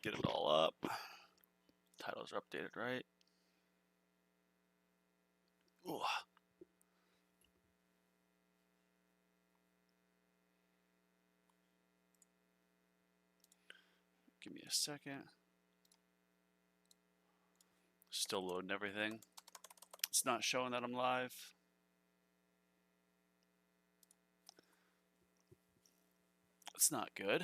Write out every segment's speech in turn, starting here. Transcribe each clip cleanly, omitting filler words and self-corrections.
get it all up. Titles are updated, right? Ooh. Give me a second. Still loading everything. It's not showing that I'm live. It's not good.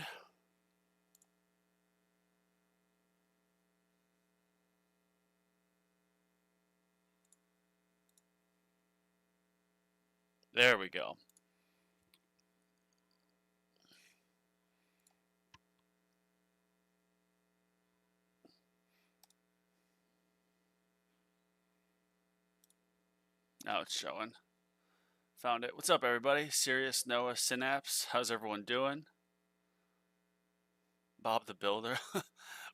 There we go. Now it's showing. Found it. What's up, everybody? Serious Noah Synapse. How's everyone doing? Bob the Builder.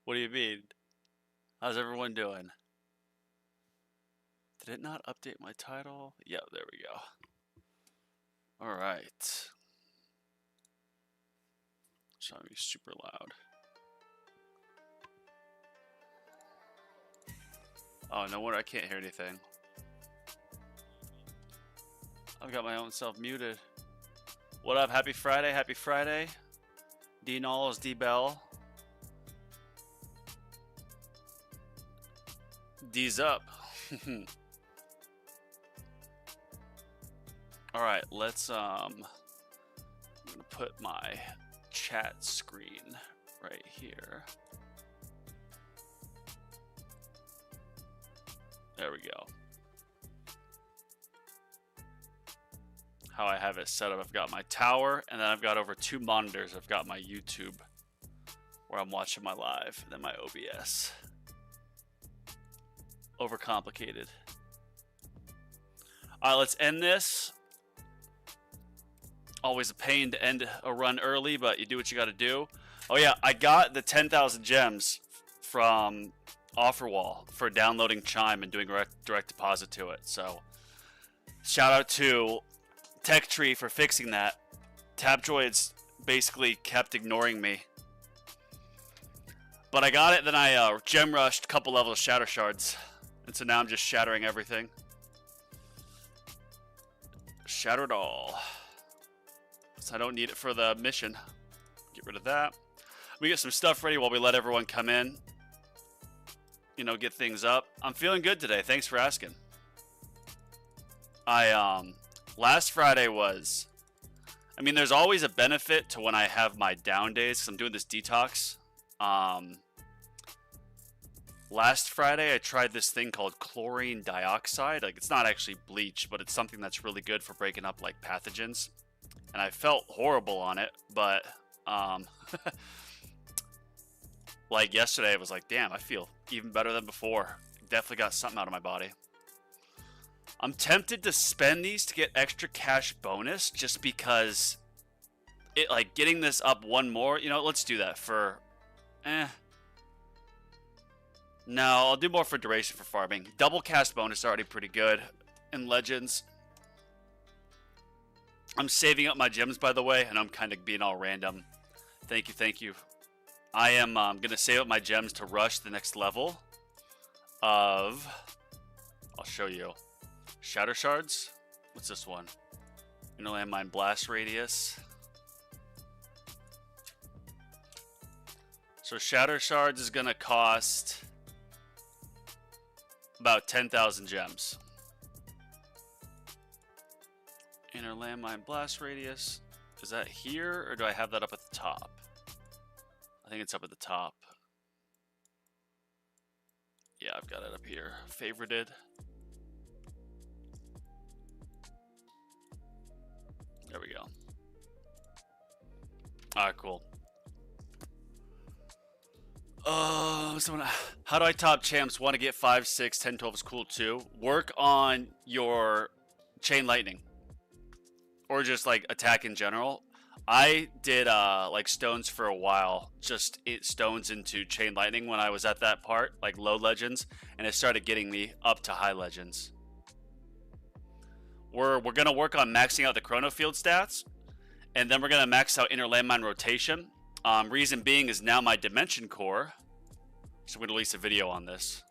What do you mean? How's everyone doing? Did it not update my title? Yeah, there we go. All right. Trying to be super loud. Oh, no wonder I can't hear anything. I've got my own self muted. What up? Happy Friday. Happy Friday. D Knowles, D Bell. D's up. All right, let's I'm gonna put my chat screen right here. There we go. How I have it set up, I've got my tower, and then I've got over 2 monitors. I've got my YouTube, where I'm watching my live, and then my OBS. Overcomplicated. All right, let's end this. Always a pain to end a run early, but you do what you got to do. Oh yeah, I got the 10,000 gems from Offerwall for downloading Chime and doing direct deposit to it. So shout out to TechTree for fixing that. Tabdroids basically kept ignoring me. But I got it, then I gem rushed a couple levels of Shatter Shards. And so now I'm just shattering everything. Shatter it all. So I don't need it for the mission. Get rid of that. We get some stuff ready while we let everyone come in. You know, get things up. I'm feeling good today. Thanks for asking. Last Friday was, I mean, there's always a benefit to when I have my down days because I'm doing this detox. Last Friday, I tried this thing called chlorine dioxide. Like, it's not actually bleach, but it's something that's really good for breaking up like pathogens. And I felt horrible on it, but like yesterday, I was like, damn, I feel even better than before. Definitely got something out of my body. I'm tempted to spend these to get extra cash bonus just because it, like, getting this up one more, you know, let's do that for, no, I'll do more for duration for farming. Double cast bonus is already pretty good in Legends. I'm saving up my gems, by the way, and I'm kind of being all random. Thank you, thank you. I am going to save up my gems to rush the next level of, I'll show you. Shatter Shards? What's this one? Inner Landmine Blast Radius. So Shatter Shards is going to cost about 10,000 gems. Inner Landmine Blast Radius. Is that here, or do I have that up at the top? I think it's up at the top. Yeah, I've got it up here. Favorited. There we go. Alright, cool. How do I top champs? Want to get 5, 6, 10, 12 is cool too. Work on your chain lightning. Or just like attack in general. I did like stones for a while. Just stones into chain lightning when I was at that part, like low legends. And it started getting me up to high legends. We're going to work on maxing out the chrono field stats. And then we're going to max out inner landmine rotation. Reason being is now my dimension core So I'm going to release a video on this.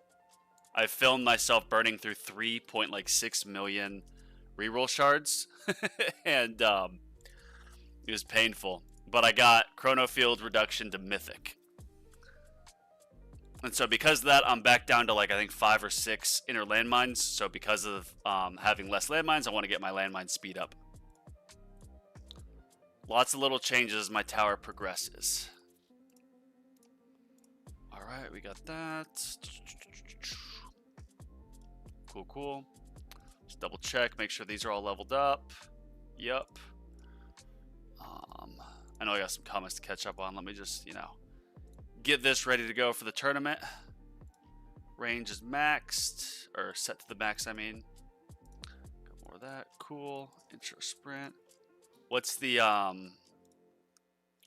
I filmed myself burning through 3.6 million reroll shards. And it was painful. But I got Chrono Field reduction to Mythic. And so because of that, I'm back down to like, I think 5 or 6 inner landmines. So because of having less landmines, I want to get my landmine speed up. Lots of little changes as my tower progresses. Alright, we got that. Cool, cool. Just double check, make sure these are all leveled up. Yup. I know I got some comments to catch up on. Let me just, you know, get this ready to go for the tournament. Range is maxed, or set to the max, I mean. Got more of that. Cool. Intro sprint. What's the,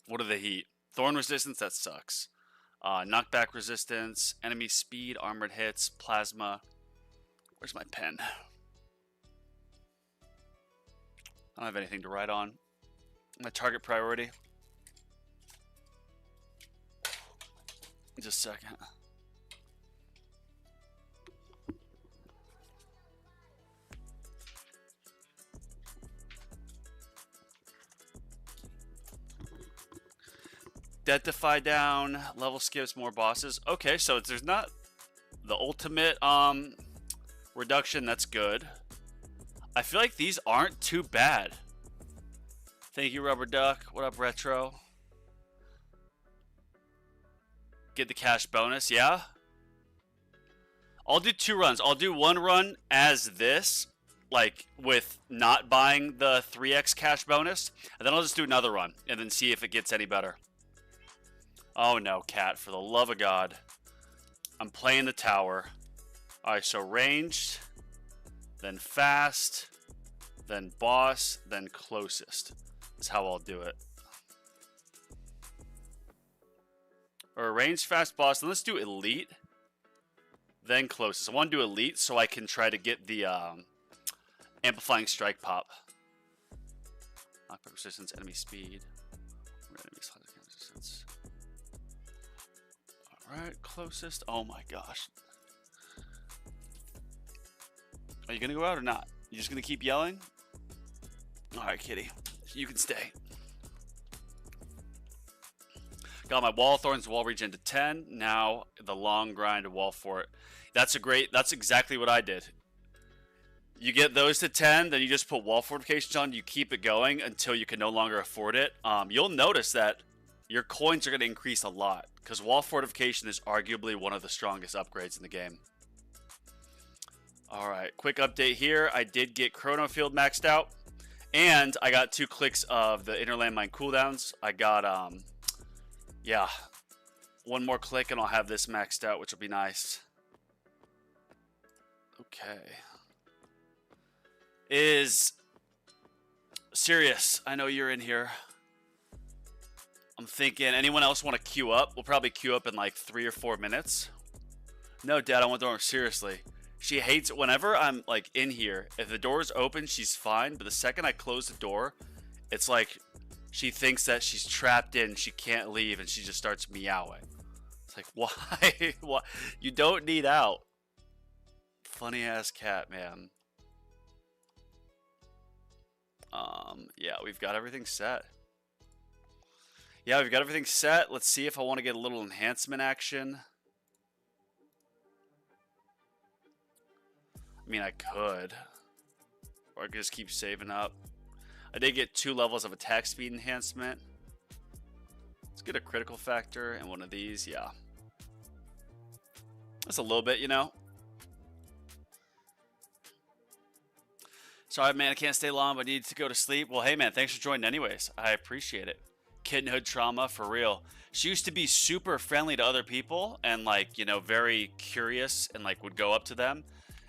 what are the heat? Thorn resistance, that sucks. Knockback resistance, enemy speed, armored hits, plasma. Where's my pen? I don't have anything to write on. My target priority. Just a second. Deathify down, level skips, more bosses. Okay, so there's not the ultimate reduction. That's good. I feel like these aren't too bad. Thank you, Rubber Duck. What up, Retro? Get the cash bonus, yeah? I'll do 2 runs. I'll do 1 run as this, like with not buying the 3x cash bonus, and then I'll just do another run and then see if it gets any better. Oh no, Cat, for the love of God. I'm playing the tower. Alright, so ranged, then fast, then boss, then closest. Is how I'll do it. Or ranged, fast, boss, then let's do elite, then closest. I want to do elite so I can try to get the amplifying strike pop. Knockback resistance, enemy speed. Enemy resistance. Alright, closest. Oh my gosh. Are you going to go out or not? You just going to keep yelling? Alright, kitty. You can stay. Got my wall thorns, wall regen to 10. Now the long grind of wall fort. That's exactly what I did. You get those to 10, then you just put wall fortifications on. You keep it going until you can no longer afford it. You'll notice that your coins are going to increase a lot because wall fortification is arguably one of the strongest upgrades in the game. Alright, quick update here. I did get Chrono Field maxed out. And I got 2 clicks of the inner landmine cooldowns. I got, yeah, 1 more click and I'll have this maxed out, which will be nice. Okay. Is Sirius, I know you're in here. I'm thinking, anyone else want to queue up? We'll probably queue up in like 3 or 4 minutes. No, Dad, I want the door. Seriously. She hates it whenever I'm like in here. If the door is open, she's fine. But the second I close the door, it's like she thinks that she's trapped in. She can't leave, and she just starts meowing. It's like, why? Why? You don't need out. Funny ass cat, man. Yeah, we've got everything set. Yeah, we've got everything set. Let's see if I want to get a little enhancement action. I mean, I could. Or I could just keep saving up. I did get 2 levels of attack speed enhancement. Let's get a critical factor and one of these. Yeah. That's a little bit, you know. Sorry, man, I can't stay long, but I need to go to sleep. Well, hey, man, thanks for joining anyways. I appreciate it. Kittenhood trauma, for real. She used to be super friendly to other people and, like, you know, very curious and, like, would go up to them.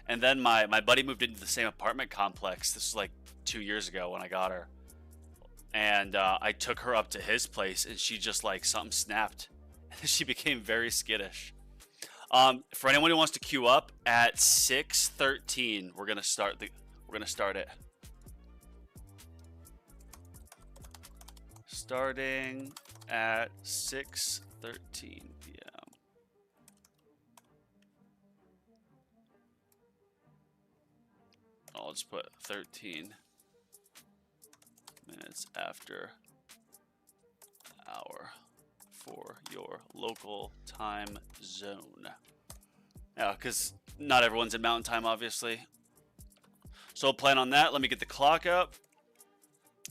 And then my buddy moved into the same apartment complex. This was like 2 years ago when I got her. And I took her up to his place and she just like something snapped. She became very skittish. For anyone who wants to queue up at 6:13, we're gonna start it. Starting at 6:13 p.m. I'll just put 13 minutes after hour for your local time zone. Yeah, because not everyone's in mountain time, obviously. So I'll plan on that. Let me get the clock up.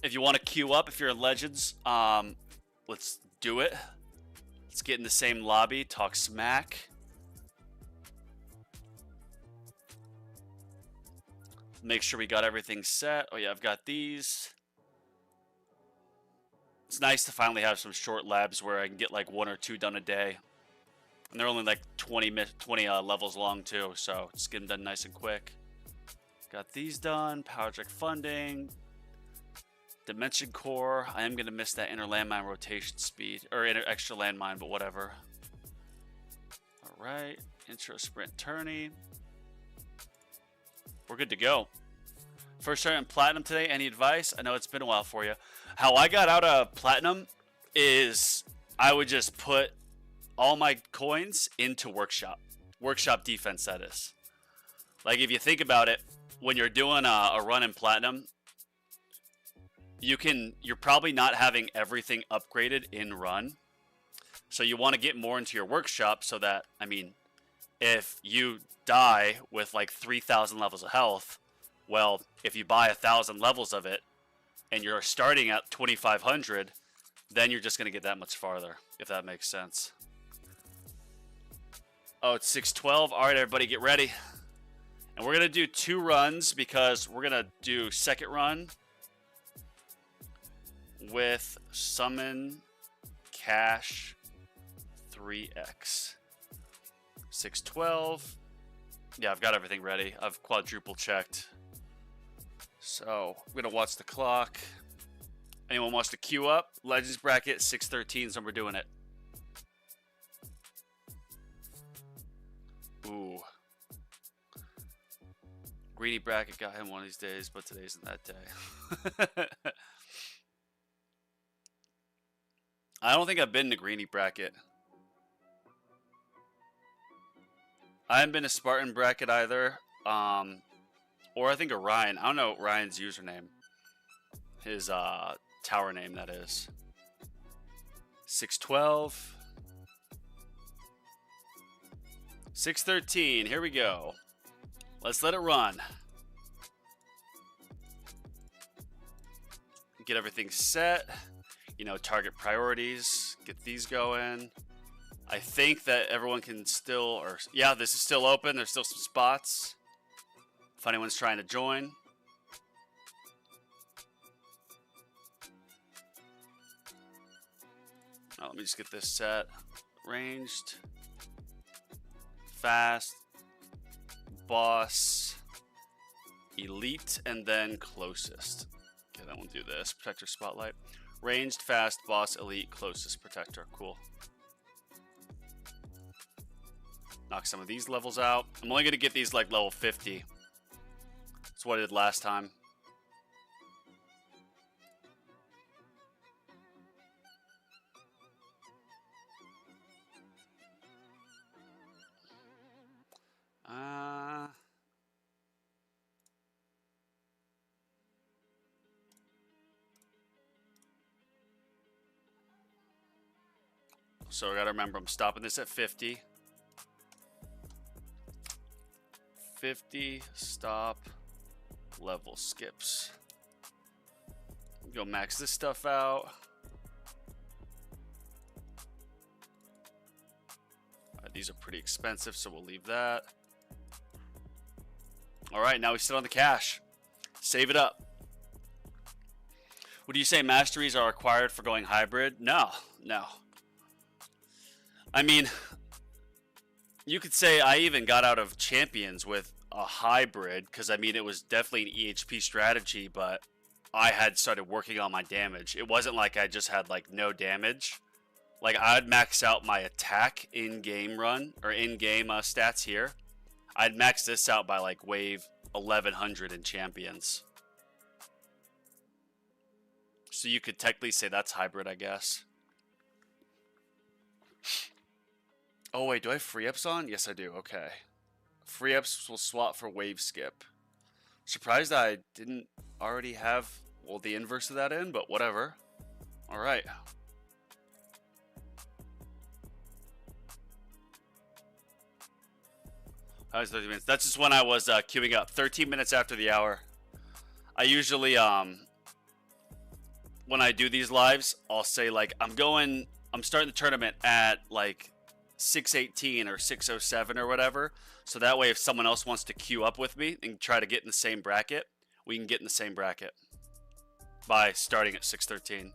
If you want to queue up, if you're in Legends, let's do it. Let's get in the same lobby, talk smack. Make sure we got everything set. Oh yeah, I've got these. It's nice to finally have some short labs where I can get like 1 or 2 done a day. And they're only like 20 levels long too, so just get them done nice and quick. Got these done. Power Trek funding. Dimension Core. I am going to miss that inner landmine rotation speed. Or extra landmine, but whatever. Alright. Intro sprint tourney. We're good to go. First start in Platinum today. Any advice? I know it's been a while for you. How I got out of Platinum is I would just put all my coins into Workshop. Workshop defense, that is. Like, if you think about it, when you're doing a run in Platinum, you're probably not having everything upgraded in run. So you want to get more into your Workshop so that, I mean, if you die with like 3,000 levels of health, well, if you buy 1,000 levels of it and you're starting at 2,500, then you're just going to get that much farther, if that makes sense. Oh, it's 6:12. All right, everybody, get ready. And we're going to do 2 runs because we're going to do second run with Summon Cash 3X. 6:12. Yeah, I've got everything ready. I've quadruple checked. So, I'm going to watch the clock. Anyone wants to queue up? Legends bracket 6:13, so we're doing it. Ooh. Greedy bracket got him one of these days, but today isn't that day. I don't think I've been to Greeny bracket. I haven't been to Spartan bracket either. Or I think Orion. I don't know Ryan's username. His tower name, that is. 6:12. 6:13. Here we go. Let's let it run. Get everything set. You know, target priorities. Get these going. I think that everyone can still, or yeah, this is still open. There's still some spots. If anyone's trying to join. Oh, let me just get this set. Ranged. Fast. Boss. Elite. And then closest. Okay, that won't do this. Protector Spotlight. Ranged, fast, boss, elite, closest, protector. Cool. Knock some of these levels out. I'm only going to get these like level 50. That's what I did last time. So I gotta remember, I'm stopping this at 50. 50, stop, level skips. Go max this stuff out. These are pretty expensive, so we'll leave that. All right, now we sit on the cash. Save it up. Would you say masteries are required for going hybrid? No, no. I mean, you could say I even got out of champions with a hybrid because, I mean, it was definitely an EHP strategy, but I had started working on my damage. It wasn't like I just had, like, no damage. Like, I'd max out my attack in-game run, or in-game stats here. I'd max this out by, like, wave 1100 in champions. So you could technically say that's hybrid, I guess. Oh, wait, do I have free ups on? Yes, I do. Okay. Free ups will swap for wave skip. Surprised I didn't already have, well, the inverse of that in, but whatever. All right. That was 30 minutes. That's just when I was queuing up. 13 minutes after the hour. I usually, when I do these lives, I'll say like, I'm starting the tournament at like 6:18 or 6:07 or whatever. So that way, if someone else wants to queue up with me and try to get in the same bracket, we can get in the same bracket by starting at 6:13.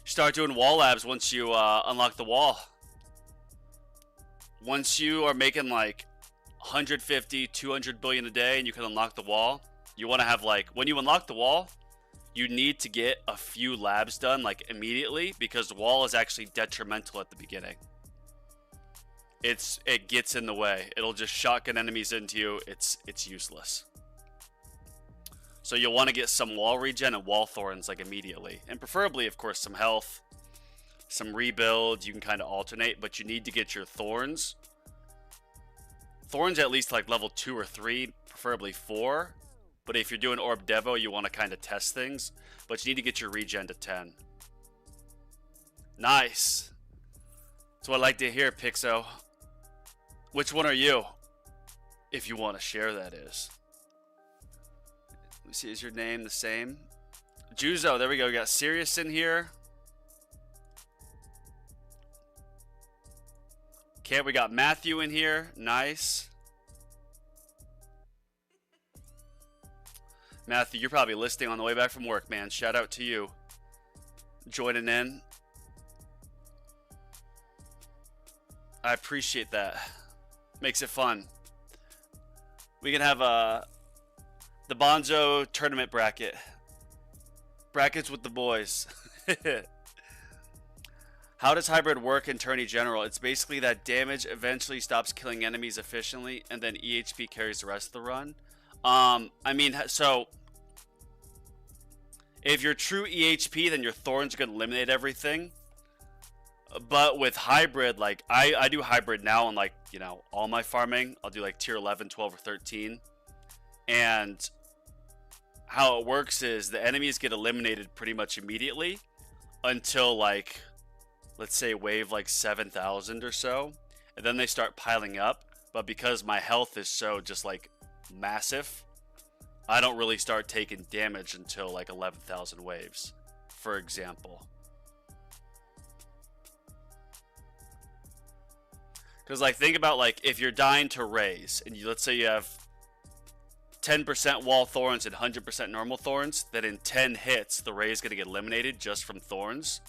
Start doing wall labs once you unlock the wall. Once you are making like 150, 200 billion a day and you can unlock the wall, you want to have like, when you unlock the wall, you need to get a few labs done like immediately, because the wall is actually detrimental at the beginning. It gets in the way. It'll just shotgun enemies into you. It's useless. So you'll want to get some wall regen and wall thorns like immediately, and preferably, of course, some health, some rebuild. You can kind of alternate, but you need to get your thorns. Thorns at least like level 2 or 3, preferably 4. But if you're doing Orb Devo, you want to kind of test things. But you need to get your regen to 10. Nice. That's what I like to hear, Pixo. Which one are you? If you want to share, that is. Let me see, is your name the same? Juzo, there we go. We got Sirius in here. Okay, we got Matthew in here. Nice. Matthew, you're probably listening on the way back from work, man. Shout out to you. Joining in. I appreciate that. Makes it fun. We can have the Bonzo tournament bracket. Brackets with the boys. How does hybrid work in Tourney General? It's basically that damage eventually stops killing enemies efficiently, and then EHP carries the rest of the run. I mean, so if you're true EHP, then your thorns are going to eliminate everything. But with hybrid, like I do hybrid now on like, you know, all my farming. I'll do like tier 11, 12, or 13. And how it works is the enemies get eliminated pretty much immediately until like, let's say wave like 7,000 or so. And then they start piling up. But because my health is so just like massive, I don't really start taking damage until like 11,000 waves, for example. Because like, think about like, if you're dying to raise, and let's say you have 10% wall thorns and 100% normal thorns, then in 10 hits, the ray is going to get eliminated just from thorns.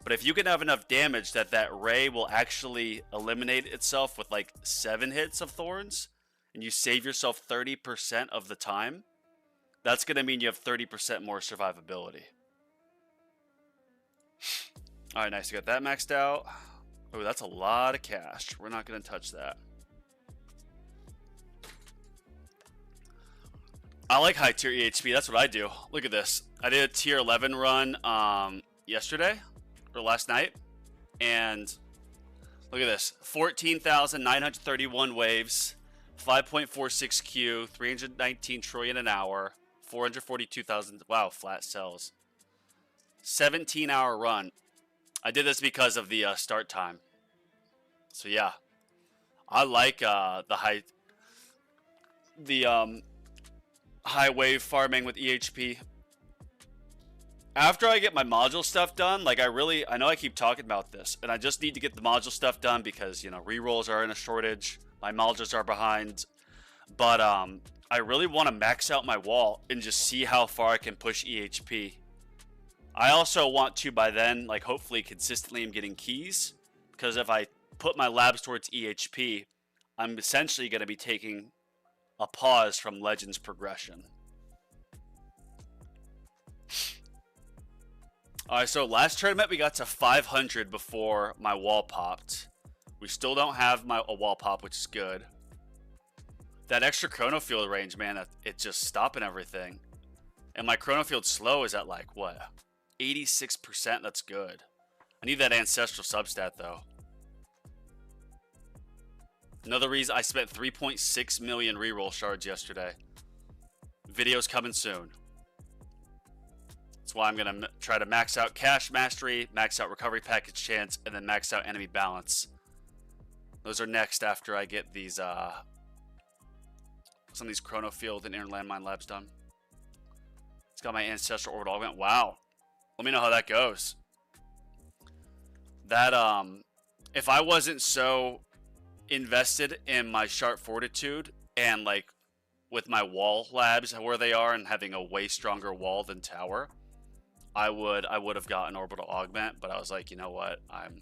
But if you can have enough damage that that ray will actually eliminate itself with like 7 hits of thorns, and you save yourself 30% of the time, that's going to mean you have 30% more survivability. Alright, nice. You got that maxed out. Oh, that's a lot of cash. We're not going to touch that. I like high tier EHP. That's what I do. Look at this. I did a tier 11 run yesterday or last night, and look at this. 14,931 waves, 5.46 Q, 319 trillion an hour, 442,000. Wow, flat cells. 17-hour run. I did this because of the start time. So yeah, I like the high wave farming with EHP. After I get my module stuff done, like I know I keep talking about this, and I just need to get the module stuff done because, you know, rerolls are in a shortage, my modules are behind, but I really want to max out my wall and just see how far I can push EHP. I also want to, by then, like, hopefully consistently am getting keys, because if I put my labs towards EHP, I'm essentially going to be taking a pause from Legends progression. Alright, so last tournament we got to 500 before my wall popped. We still don't have a wall pop, which is good. That extra chrono field range, man, it's just stopping everything. And my chrono field slow is at like, what, 86%? That's good. I need that ancestral substat though. Another reason I spent 3.6 million reroll shards yesterday. Videos coming soon. That's why I'm going to try to max out Cash Mastery, max out Recovery Package Chance, and then max out Enemy Balance. Those are next after I get these, some of these Chrono Field and Inner Landmine Labs done. It's got my Ancestral Orbital Augment. Wow. Let me know how that goes. That, if I wasn't so invested in my Sharp Fortitude and, like, with my wall labs where they are and having a way stronger wall than tower, I would have gotten Orbital Augment, but I was like, you know what? I'm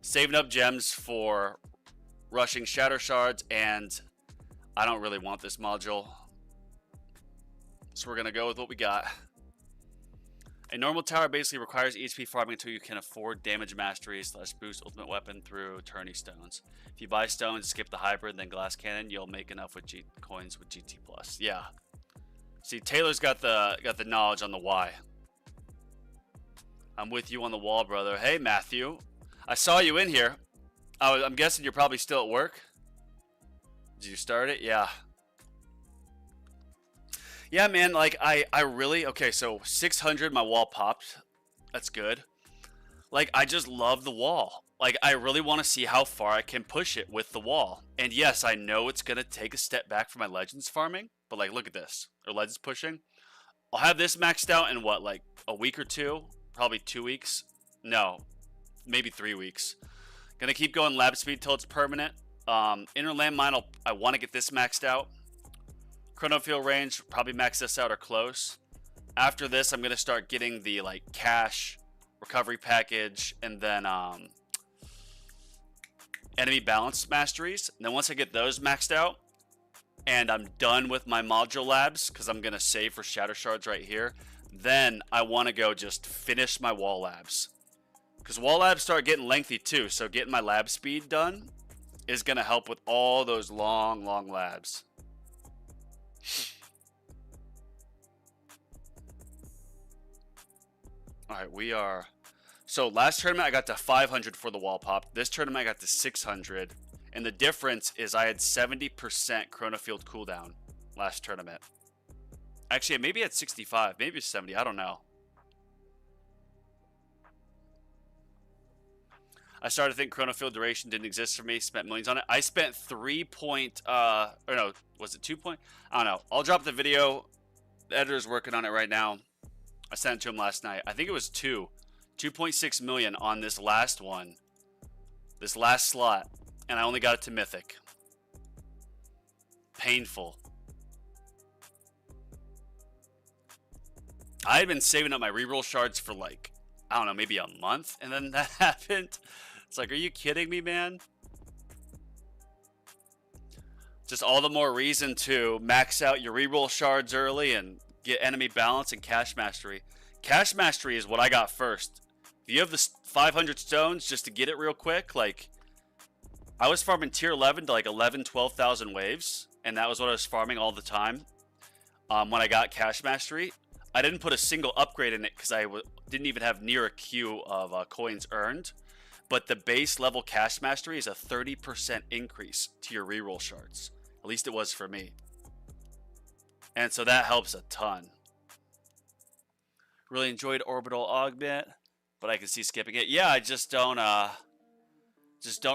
saving up gems for rushing Shatter Shards, and I don't really want this module. So we're going to go with what we got. A normal tower basically requires EXP farming until you can afford damage mastery / boost ultimate weapon through tourney stones. If you buy stones, skip the hybrid, then glass cannon, you'll make enough with coins with GT+. Yeah. See, Taylor's got the knowledge on the why. I'm with you on the wall, brother. Hey, Matthew. I saw you in here. I'm guessing you're probably still at work. Did you start it? Yeah. Yeah, man, like, I really... Okay, so 600, my wall popped. That's good. Like, I just love the wall. Like, I really want to see how far I can push it with the wall. And yes, I know it's going to take a step back for my Legends farming. But, like, look at this. Or Legends pushing. I'll have this maxed out in, what, like, a week or two? Probably 2 weeks? No. Maybe 3 weeks. Gonna keep going lab speed till it's permanent. Inner Landmine, I want to get this maxed out. Chrono Field range, probably max this out or close. After this, I'm going to start getting the, like, cash, recovery package, and then enemy balance masteries. And then once I get those maxed out, and I'm done with my module labs, because I'm going to save for Shatter Shards right here, then I want to go just finish my wall labs. Because wall labs start getting lengthy too, so getting my lab speed done is going to help with all those long, long labs. Alright, we are... So last tournament I got to 500 for the wall pop. This tournament I got to 600. And the difference is I had 70% Chrono Field cooldown last tournament. Actually, maybe at 65. Maybe it's 70. I don't know. I started to think Chrono Field duration didn't exist for me. Spent millions on it. I spent 3 point... or no, was it 2 point? I don't know. I'll drop the video. The editor's working on it right now. I sent it to him last night. I think it was 2.6 million on this last one. This last slot. And I only got it to Mythic. Painful. I had been saving up my reroll shards for, like, I don't know, maybe a month. And then that happened. It's like, are you kidding me, man? Just all the more reason to max out your reroll shards early and get enemy balance and cash mastery. Cash mastery is what I got first. If you have the 500 stones just to get it real quick, like, I was farming tier 11 to like 12,000 waves, and that was what I was farming all the time. When I got cash mastery, I didn't put a single upgrade in it because I didn't even have near a queue of coins earned. But the base level cash mastery is a 30% increase to your reroll shards. At least it was for me. And so that helps a ton. Really enjoyed Orbital Augment, but I can see skipping it. Yeah, I just don't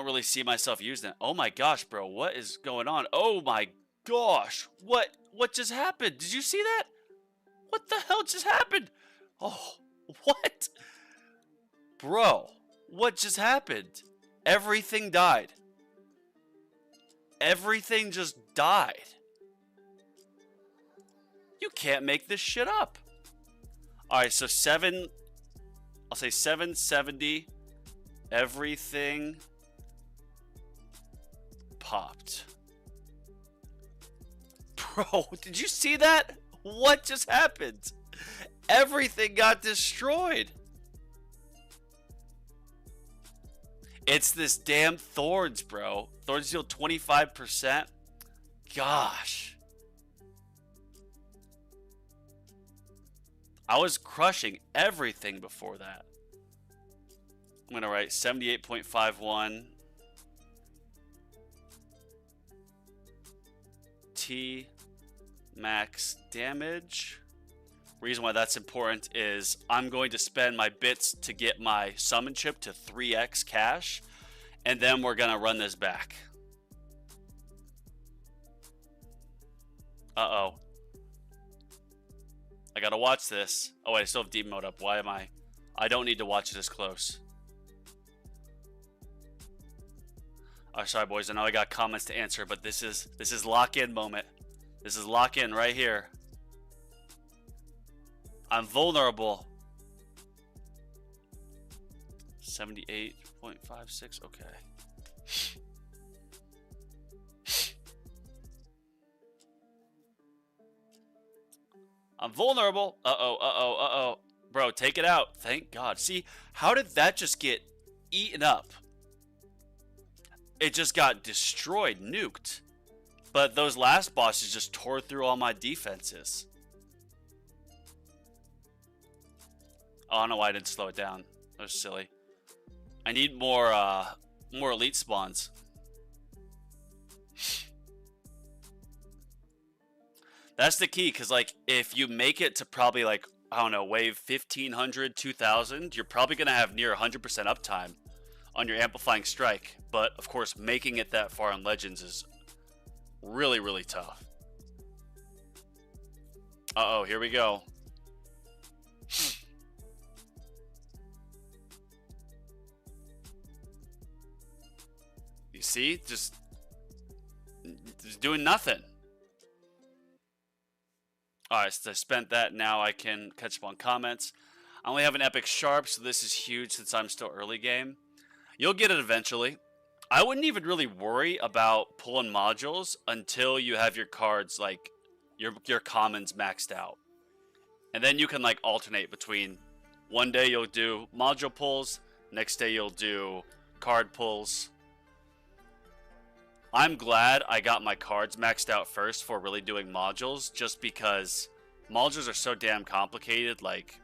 really see myself using it. Oh my gosh, bro, what is going on? Oh my gosh, what just happened? Did you see that? What the hell just happened? Oh, what? Bro, what just happened? Everything died. Everything just died. You can't make this shit up. Alright, so I'll say 770. Everything popped. Bro, did you see that? What just happened? Everything got destroyed. It's this damn Thorns, bro. Thorns deal 25%. Gosh. I was crushing everything before that. I'm going to write 78.51. T max damage. Reason why that's important is I'm going to spend my bits to get my summon chip to 3x cash, and then we're going to run this back. Uh-oh. I gotta watch this. Oh, wait, I still have deep mode up. Why am I? I don't need to watch this close. Oh, sorry, boys. I know I got comments to answer, but this is lock-in moment. This is lock-in right here. I'm vulnerable. 78.56. Okay. I'm vulnerable. Uh-oh. Bro, take it out. Thank God. See, how did that just get eaten up? It just got destroyed, nuked. But those last bosses just tore through all my defenses. Oh, I don't know why I didn't slow it down. That was silly. I need more elite spawns. That's the key, because, like, if you make it to probably, like, I don't know, wave 1500, 2000, you're probably going to have near 100% uptime on your Amplifying Strike. But, of course, making it that far in Legends is really, really tough. Uh-oh, here we go. You see? Just doing nothing. Alright, so I spent that. Now I can catch up on comments. I only have an Epic Sharp, so this is huge since I'm still early game. You'll get it eventually. I wouldn't even really worry about pulling modules until you have your cards, like, your commons maxed out. And then you can, like, alternate between one day you'll do module pulls, next day you'll do card pulls. I'm glad I got my cards maxed out first for really doing modules, just because modules are so damn complicated. Like,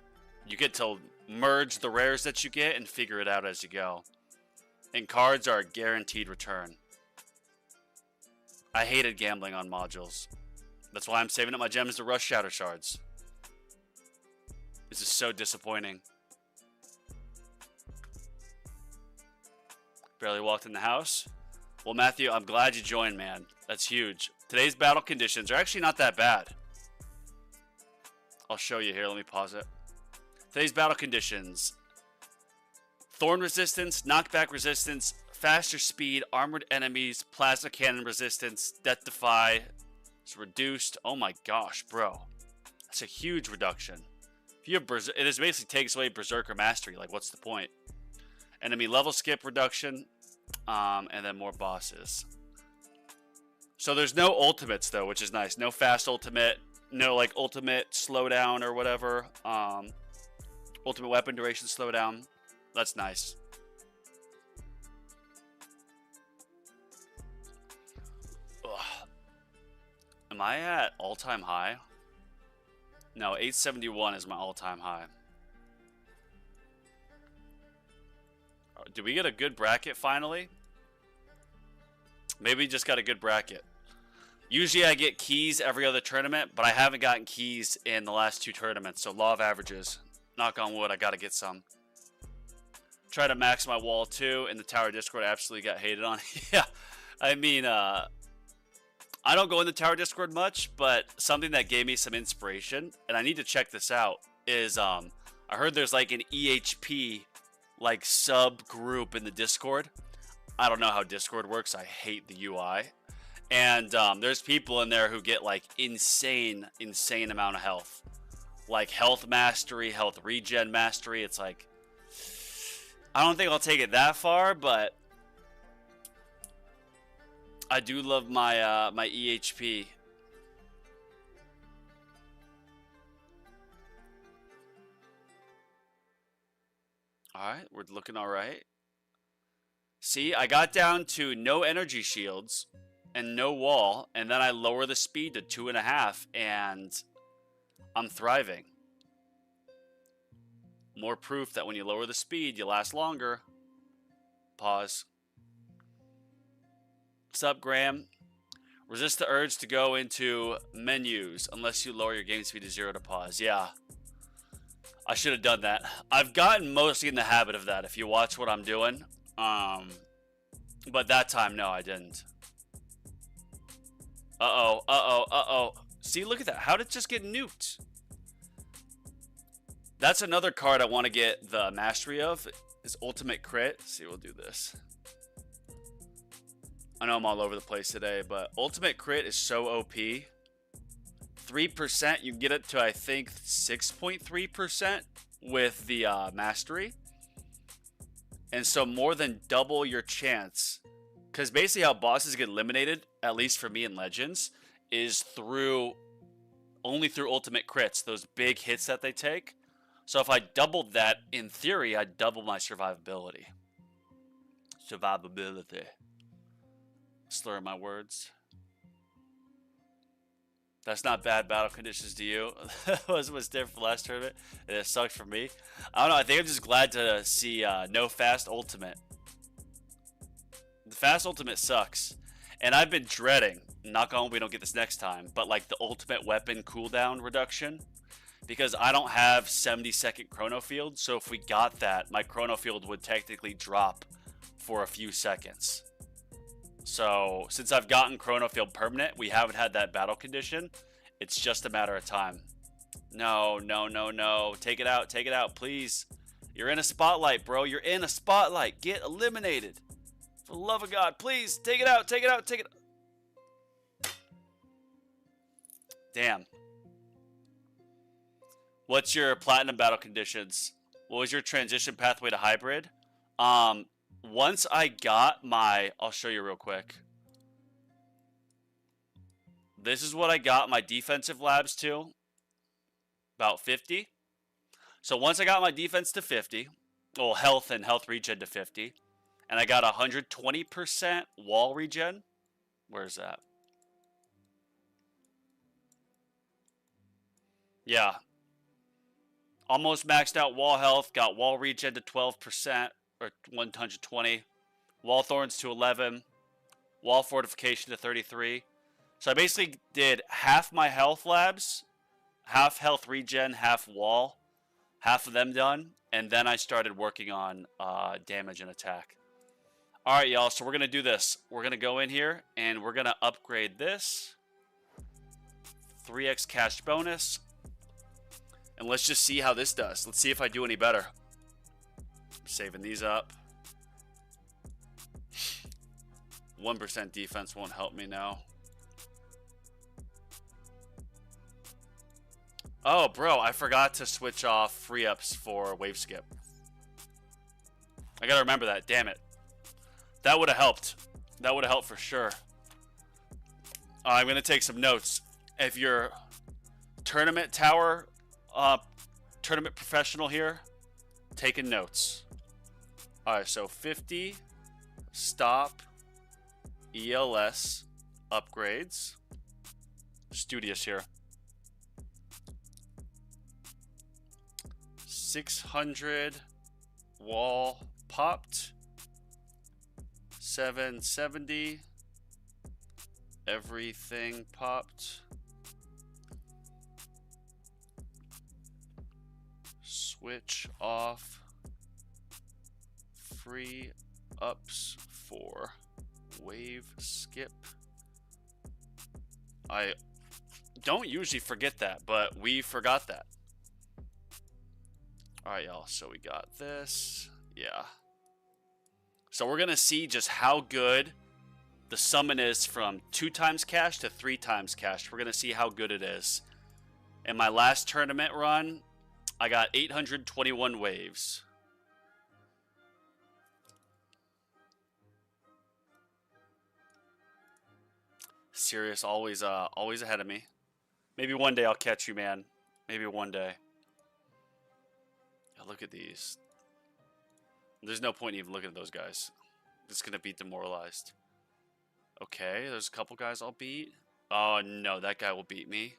you get to merge the rares that you get and figure it out as you go. And cards are a guaranteed return. I hated gambling on modules. That's why I'm saving up my gems to rush Shatter Shards. This is so disappointing. Barely walked in the house. Well, Matthew, I'm glad you joined, man. That's huge. Today's battle conditions are actually not that bad. I'll show you here. Let me pause it. Today's battle conditions. Thorn resistance, knockback resistance, faster speed, armored enemies, plasma cannon resistance, death defy is reduced. Oh my gosh, bro. That's a huge reduction. If you have it just basically takes away Berserker Mastery. Like, what's the point? Enemy level skip reduction. And then more bosses. So there's no ultimates though, which is nice. No fast ultimate, no like ultimate slowdown or whatever. Ultimate weapon duration slowdown. That's nice. Ugh. Am I at all-time high? No, 871 is my all-time high. Did we get a good bracket finally? Maybe we just got a good bracket. Usually I get keys every other tournament, but I haven't gotten keys in the last 2 tournaments. So law of averages. Knock on wood, I gotta get some. Try to max my wall too, and the Tower Discord absolutely got hated on. Yeah, I mean, I don't go in the Tower Discord much, but something that gave me some inspiration, and I need to check this out, is I heard there's like an EHP like subgroup in the Discord. I don't know how Discord works. I hate the UI. And there's people in there who get like insane amount of health. Like health mastery, health regen mastery. It's like, I don't think I'll take it that far, but I do love my my EHP. Alright, we're looking alright. See, I got down to no energy shields and no wall, and then I lower the speed to 2.5, and I'm thriving. More proof that when you lower the speed, you last longer. Pause. What's up, Graham? Resist the urge to go into menus unless you lower your game speed to 0 to pause. Yeah. I should have done that. I've gotten mostly in the habit of that if you watch what I'm doing. But that time, no, I didn't. Uh-oh, uh-oh, uh-oh. See, look at that. How did it just get nuked? That's another card I want to get the mastery of, is Ultimate Crit. Let's see, we'll do this. I know I'm all over the place today, but Ultimate Crit is so OP. 3%, you can get it to, I think, 6.3% with the mastery. And so more than double your chance. Because basically how bosses get eliminated, at least for me in Legends, is only through ultimate crits, those big hits that they take. So if I doubled that, in theory, I'd double my survivability. Survivability. Slurring my words. That's not bad battle conditions to you. That was different for last tournament. And it sucked for me. I don't know. I think I'm just glad to see no fast ultimate. The fast ultimate sucks. And I've been dreading, knock on wood we don't get this next time, but like the ultimate weapon cooldown reduction. Because I don't have 70-second chrono field. So if we got that, my chrono field would technically drop for a few seconds. So, since I've gotten Chrono Field permanent, we haven't had that battle condition. It's just a matter of time. No, no, no, no. Take it out, please. You're in a spotlight, bro. You're in a spotlight. Get eliminated. For the love of God, please. Take it out, take it out, take it out. Damn. What's your platinum battle conditions? What was your transition pathway to hybrid? Once I got my, I'll show you real quick. This is what I got my defensive labs to. About 50. So once I got my defense to 50, well, health and health regen to 50, and I got 120% wall regen. Where's that? Yeah. Almost maxed out wall health, got wall regen to 12%. Or 120, wall thorns to 11, wall fortification to 33. So I basically did half my health labs, half health regen, half wall, half of them done, and then I started working on damage and attack. All right, y'all. So we're gonna do this. We're gonna go in here and we're gonna upgrade this 3x cash bonus, and let's just see how this does. Let's see if I do any better. Saving these up. 1% defense won't help me now. Oh, bro, I forgot to switch off free ups for wave skip. I gotta remember that. Damn it. That would have helped. That would have helped for sure. I'm gonna take some notes. If you're tournament tower, tournament professional here, taking notes. Alright, so 50 stop ELS upgrades. Studious here. 600 wall popped. 770 everything popped. Switch off free ups for wave skip. I don't usually forget that, but we forgot that. Alright, y'all, so we got this. Yeah. So we're gonna see just how good the summon is from 2 times cash to 3 times cash. We're gonna see how good it is. In my last tournament run, I got 821 waves. Serious, always ahead of me. Maybe one day I'll catch you, man. Maybe one day. Yeah, look at these. There's no point even looking at those guys. It's gonna be demoralized. Okay, there's a couple guys I'll beat. Oh no, that guy will beat me.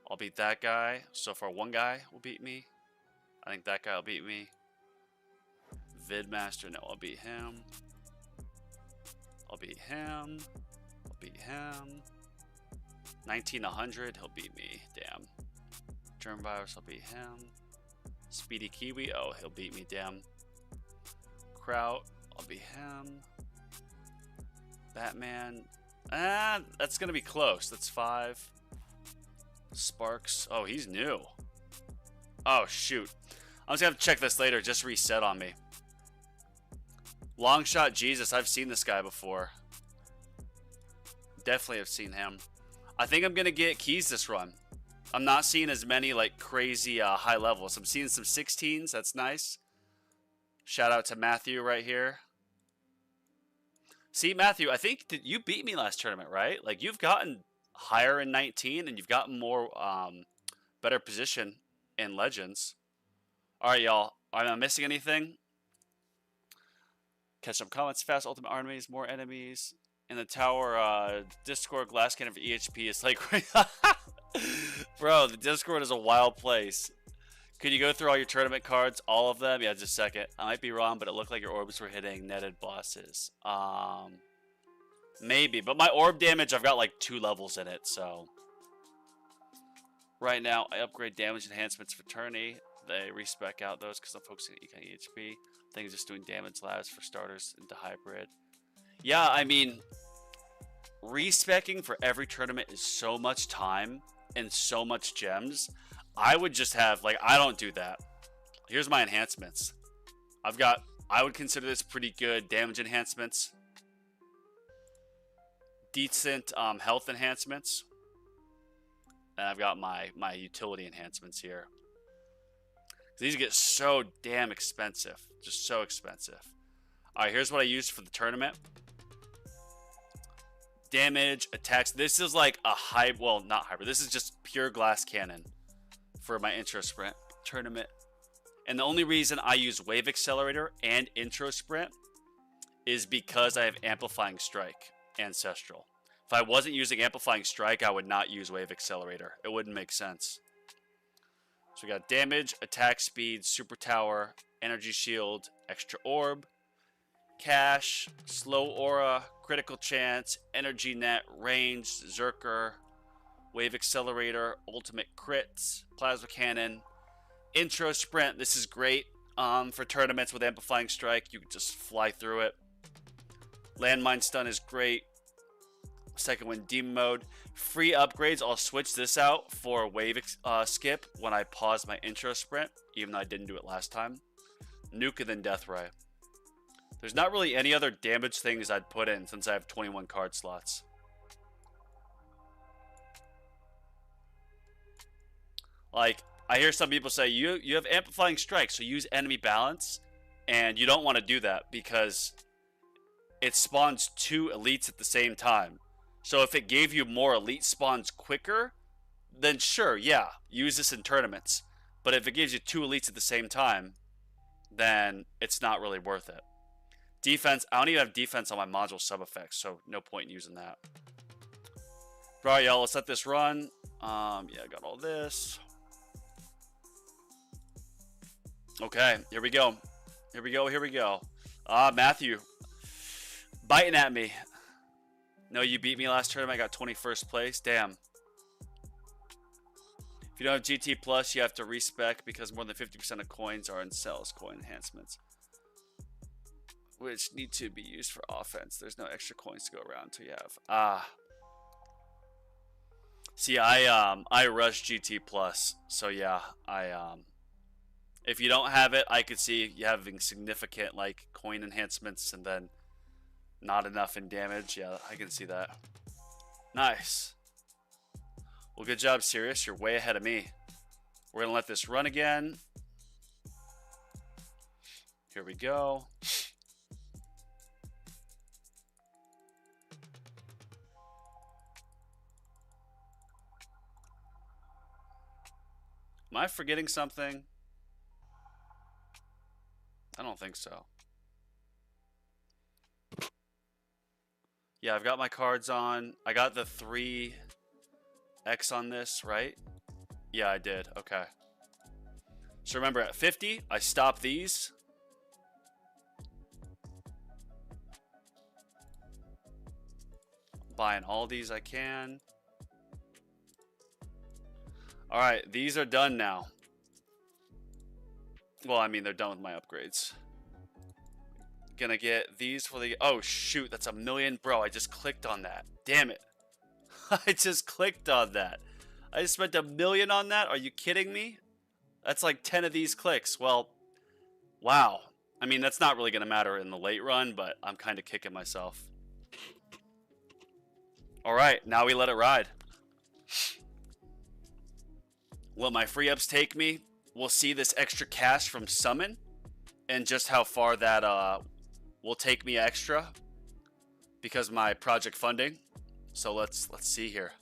I'll beat that guy. So far, one guy will beat me. I think that guy will beat me. Vidmaster, no, I'll beat him. I'll beat him. beat him. 1900, he'll beat me. Damn. Germ virus, I'll beat him. Speedy Kiwi, oh, he'll beat me. Damn. Kraut, I'll beat him. Batman, that's gonna be close. That's 5. Sparks, oh, he's new. Oh, shoot. I'm just gonna have to check this later. Just reset on me. Longshot Jesus, I've seen this guy before. Definitely have seen him. I think I'm gonna get keys this run. I'm not seeing as many like crazy high levels. I'm seeing some 16s. That's nice. Shout out to Matthew right here. See, Matthew, I think that you beat me last tournament, right? Like, you've gotten higher in 19 and you've gotten more better position in Legends. All right, y'all. Am I missing anything? Catch up comments fast. Ultimate armies, more enemies. In the tower, Discord glass cannon for EHP is like... Bro, the Discord is a wild place. Could you go through all your tournament cards? All of them? Yeah, just a second. I might be wrong, but it looked like your orbs were hitting netted bosses. Maybe. But my orb damage, I've got like 2 levels in it, so... Right now, I upgrade damage enhancements for tourney. They respec out those because I'm focusing on Econ EHP. I think just doing damage labs for starters into hybrid. Yeah, I mean, respecking for every tournament is so much time and so much gems. I would just have, like, I don't do that. Here's my enhancements. I would consider this pretty good damage enhancements. Decent health enhancements. And I've got my utility enhancements here. These get so damn expensive. Just so expensive. Alright, here's what I used for the tournament. Damage, attacks. This is like a hybrid. Well, not hybrid. This is just pure glass cannon for my intro sprint tournament. And the only reason I use wave accelerator and intro sprint is because I have amplifying strike, ancestral. If I wasn't using amplifying strike, I would not use wave accelerator. It wouldn't make sense. So we got damage, attack speed, super tower, energy shield, extra orb, cash, slow aura, critical chance, energy net, range, Zerker, wave accelerator, ultimate crits, plasma cannon, intro sprint. This is great for tournaments with amplifying strike. You can just fly through it. Landmine stun is great. Second wind demon mode. Free upgrades. I'll switch this out for wave skip when I pause my intro sprint, even though I didn't do it last time. Nuke and then Death Ray. There's not really any other damage things I'd put in since I have 21 card slots. Like, I hear some people say, you have amplifying strike, so use enemy balance. And you don't want to do that because it spawns 2 elites at the same time. So if it gave you more elite spawns quicker, then sure, yeah, use this in tournaments. But if it gives you 2 elites at the same time, then it's not really worth it. Defense, I don't even have defense on my module sub effects, so no point in using that. Alright, y'all, let's let this run. Yeah, I got all this. Okay, here we go. Here we go, here we go. Matthew. Biting at me. No, you beat me last tournament. I got 21st place. Damn. If you don't have GT Plus, you have to respec because more than 50% of coins are in cells coin enhancements, which need to be used for offense. There's no extra coins to go around until you have. See, I rush GT Plus, so yeah, if you don't have it, I could see you having significant like coin enhancements and then not enough in damage. Yeah, I can see that. Nice. Well, good job, Sirius. You're way ahead of me. We're going to let this run again. Here we go. Am I forgetting something? I don't think so. Yeah, I've got my cards on. I got the 3X on this, right? Yeah, I did. Okay. So remember, at 50, I stop these. buying all these I can. All right, these are done now. Well, I mean, they're done with my upgrades. Gonna get these for the... Oh, shoot, that's 1 million. Bro, I just clicked on that. Damn it. I just clicked on that. I just spent 1 million on that? Are you kidding me? That's like 10 of these clicks. Well, wow. I mean, that's not really gonna matter in the late run, but I'm kind of kicking myself. All right, now we let it ride. Will my free ups take me? We'll see this extra cash from summon and just how far that will take me extra because my project funding. So let's see here.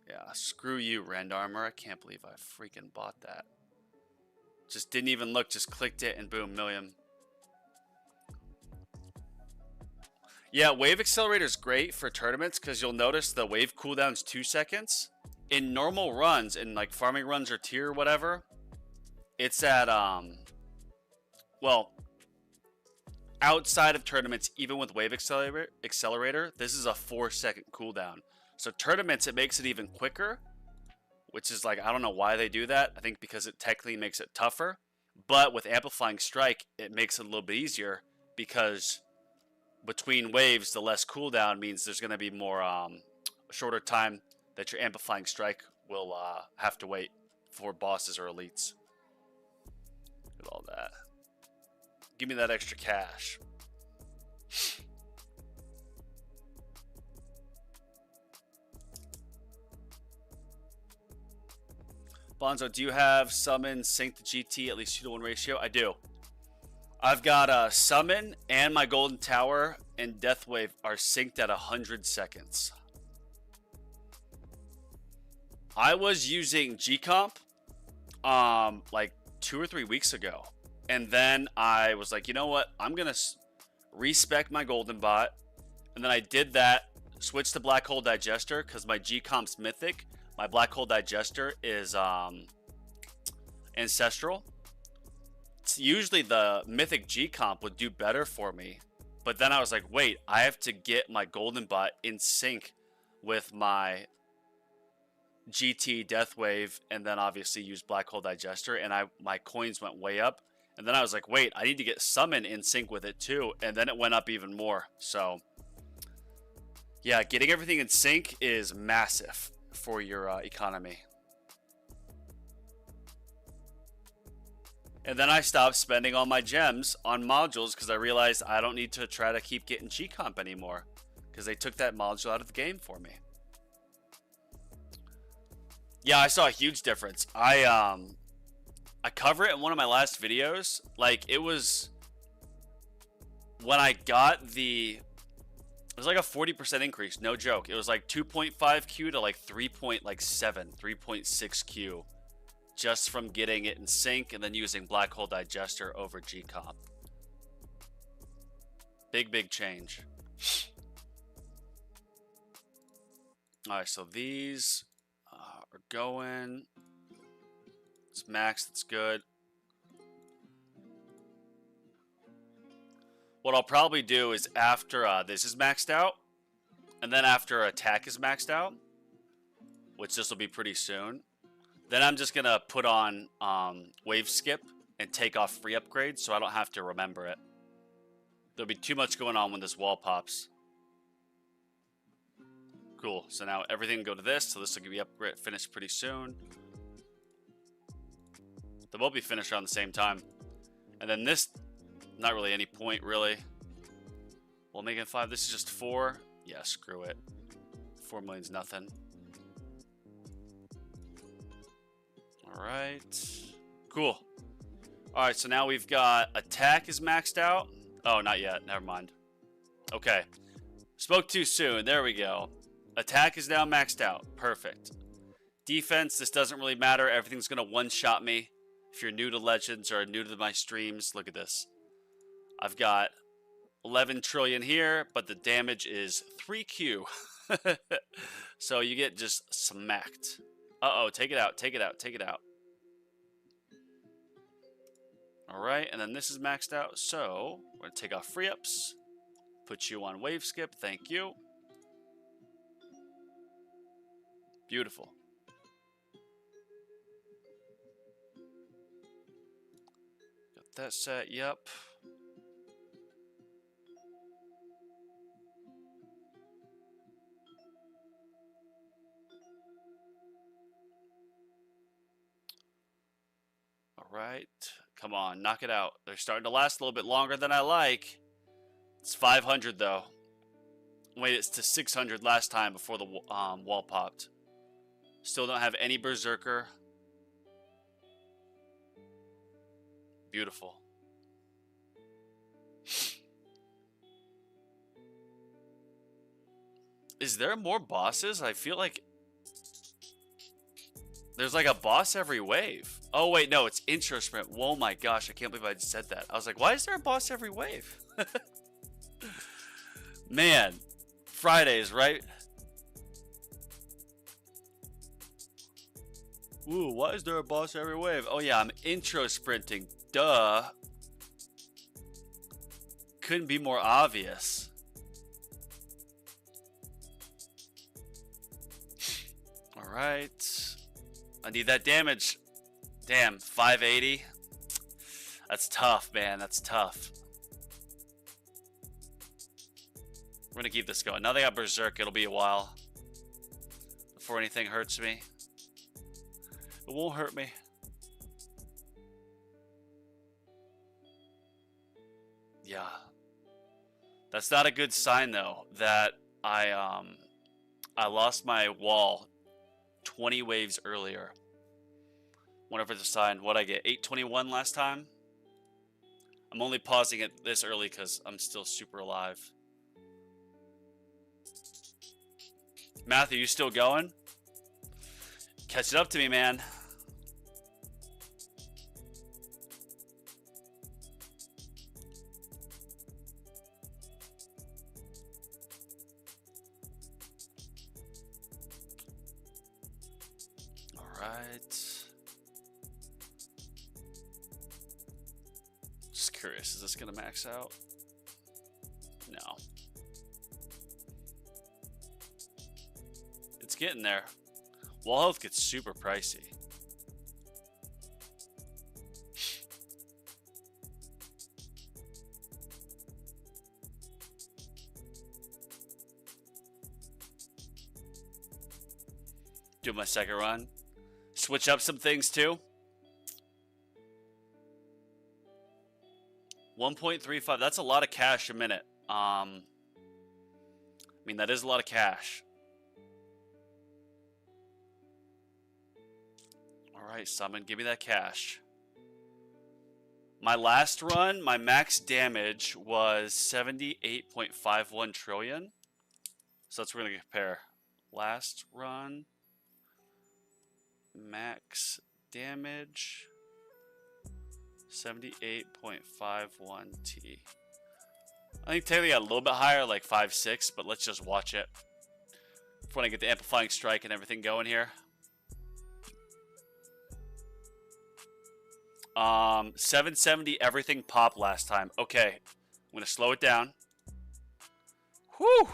Yeah, screw you, Rend Armor. I can't believe I freaking bought that. Just didn't even look, just clicked it and boom, million. Yeah, Wave Accelerator is great for tournaments because you'll notice the wave cooldown's 2 seconds. In normal runs, in like farming runs or tier or whatever, it's at, well, outside of tournaments, even with Wave Accelerator, this is a 4-second cooldown. So tournaments, it makes it even quicker, which is like, I don't know why they do that. I think because it technically makes it tougher. But with Amplifying Strike, it makes it a little bit easier because between waves, the less cooldown means there's going to be more shorter time that your Amplifying Strike will have to wait for bosses or elites. Look at all that. Give me that extra cash. Bonzo, do you have Summon, Sync to GT, at least 2-to-1 ratio? I do. I've got Summon and my Golden Tower and Deathwave are synced at 100 seconds. I was using G-Comp like 2 or 3 weeks ago. And then I was like, you know what? I'm going to respec my Golden Bot. And then I did that, switched to Black Hole Digester because my G-Comp's Mythic. My Black Hole Digester is Ancestral. It's usually the Mythic G-Comp would do better for me. But then I was like, wait, I have to get my Golden Bot in sync with my GT Deathwave and then obviously use Black Hole Digester. And my coins went way up. And then I was like, wait, I need to get Summon in sync with it too. And then it went up even more. So, yeah, getting everything in sync is massive for your economy. And then I stopped spending all my gems on modules because I realized I don't need to try to keep getting G-Comp anymore because they took that module out of the game for me. Yeah, I saw a huge difference. I cover it in one of my last videos. Like, it was when I got the... It was like a 40% increase, no joke. It was like 2.5 Q to like 3.6 Q. Just from getting it in sync and then using Black Hole Digester over G-Comp. Big change. Alright, so these are going. It's max, that's good. What I'll probably do is after this is maxed out, and then after attack is maxed out, which this will be pretty soon, then I'm just going to put on wave skip and take off free upgrades so I don't have to remember it. There'll be too much going on when this wall pops. Cool, so now everything go to this, so this will be upgrade finished pretty soon. They will be finished around the same time. And then this... Not really any point, really. Well, making 5. This is just 4. Yeah, screw it. 4 million's nothing. Alright. Cool. Alright, so now we've got attack is maxed out. Oh, not yet. Never mind. Okay. Spoke too soon. There we go. Attack is now maxed out. Perfect. Defense, this doesn't really matter. Everything's going to one-shot me. If you're new to Legends or new to my streams, look at this. I've got 11 trillion here, but the damage is 3Q. So you get just smacked. Uh-oh, take it out, take it out, take it out. Alright, and then this is maxed out, so we're going to take off free ups. Put you on wave skip. Thank you. Beautiful. Got that set. Yep. All right. Come on, knock it out. They're starting to last a little bit longer than I like. It's 500 though. Wait, it's to 600 last time before the wall popped. Still don't have any Berserker. Beautiful. Is there more bosses? I feel like there's like a boss every wave. Oh wait, no, it's intro sprint. Oh my gosh, I can't believe I just said that. I was like, why is there a boss every wave? Man, Fridays, right? Ooh, why is there a boss every wave? Oh yeah, I'm intro sprinting. Duh. Couldn't be more obvious. All right. I need that damage. Damn, 580. That's tough, man. That's tough. We're gonna keep this going. Now they got Berserk. It'll be a while before anything hurts me. It won't hurt me. Yeah. That's not a good sign though, that I lost my wall 20 waves earlier. Whenever it's a sign, what I get, 821 last time. I'm only pausing it this early because I'm still super alive. Matthew, you still going? Catch it up to me, man. All right. Just curious, is this gonna max out? No. It's getting there. Wall health gets super pricey. Do my second run. Switch up some things too. 1.35. That's a lot of cash a minute. I mean, that is a lot of cash. Alright, summon, give me that cash. My last run, my max damage was 78.51 trillion. So that's what we're going to compare. Last run, max damage, 78.51 T. I think technically got a little bit higher, like 5.6, but let's just watch it. Before I get the amplifying strike and everything going here. 770 everything popped last time. Okay, I'm gonna slow it down. Whew!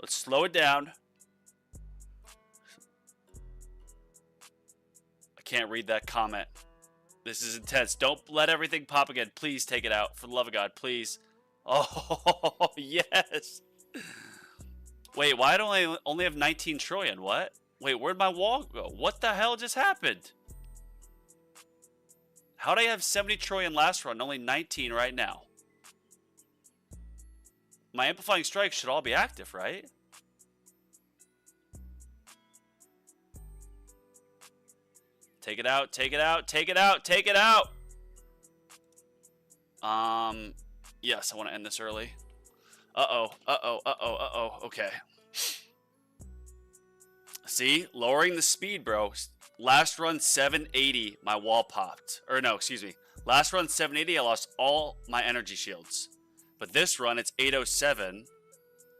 Let's slow it down. I can't read that comment. This is intense. Don't let everything pop again. Please take it out. For the love of God, please. Oh, yes. Wait, why do I only have 19 trillion? What? Wait, where'd my wall go? What the hell just happened? How'd I have 70 trillion last run, only 19 right now? My amplifying strikes should all be active, right? Take it out, take it out, take it out, take it out! Yes, I want to end this early. Uh-oh, uh-oh, uh-oh, uh-oh, okay. See? Lowering the speed, bro. Last run 780, my wall popped. Or no, excuse me. Last run 780, I lost all my energy shields. But this run, it's 807.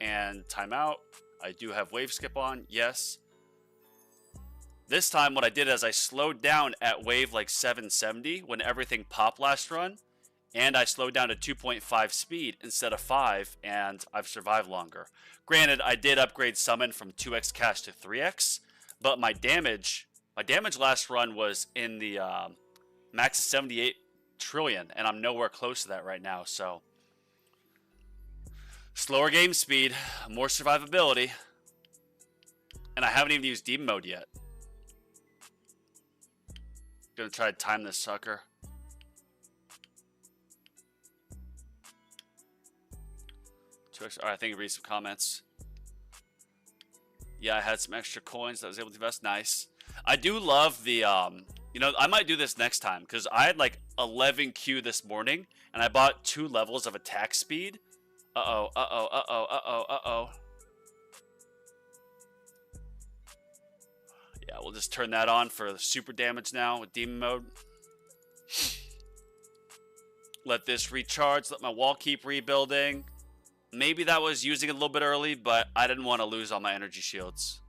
And timeout. I do have wave skip on, yes. This time, what I did is I slowed down at wave like 770 when everything popped last run. and I slowed down to 2.5 speed instead of 5, and I've survived longer. Granted, I did upgrade summon from 2x cast to 3x, but my damage last run was in the max 78 trillion, and I'm nowhere close to that right now. So slower game speed, more survivability, and I haven't even used demon mode yet. Gonna try to time this sucker. Alright, I think I read some comments. Yeah, I had some extra coins that I was able to invest. Nice. I do love the, you know, I might do this next time because I had like 11 Q this morning and I bought 2 levels of attack speed. Uh-oh, uh-oh, uh-oh, uh-oh, uh-oh. Yeah, we'll just turn that on for the super damage now with demon mode. Let this recharge, let my wall keep rebuilding. Maybe that was using it a little bit early, but I didn't want to lose all my energy shields.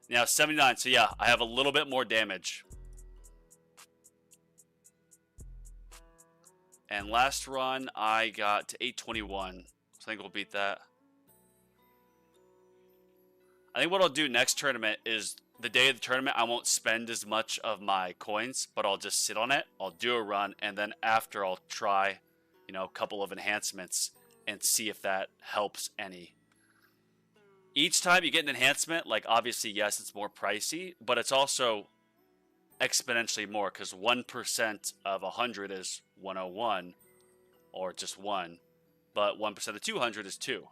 Now 79, so yeah, I have a little bit more damage. And last run, I got to 821. So I think we'll beat that. I think what I'll do next tournament is the day of the tournament, I won't spend as much of my coins, but I'll just sit on it. I'll do a run, and then after I'll try, you know, a couple of enhancements and see if that helps any. Each time you get an enhancement, like obviously, yes, it's more pricey, but it's also exponentially more because 1% of 100 is 101 or just 1, but 1% of 200 is 2.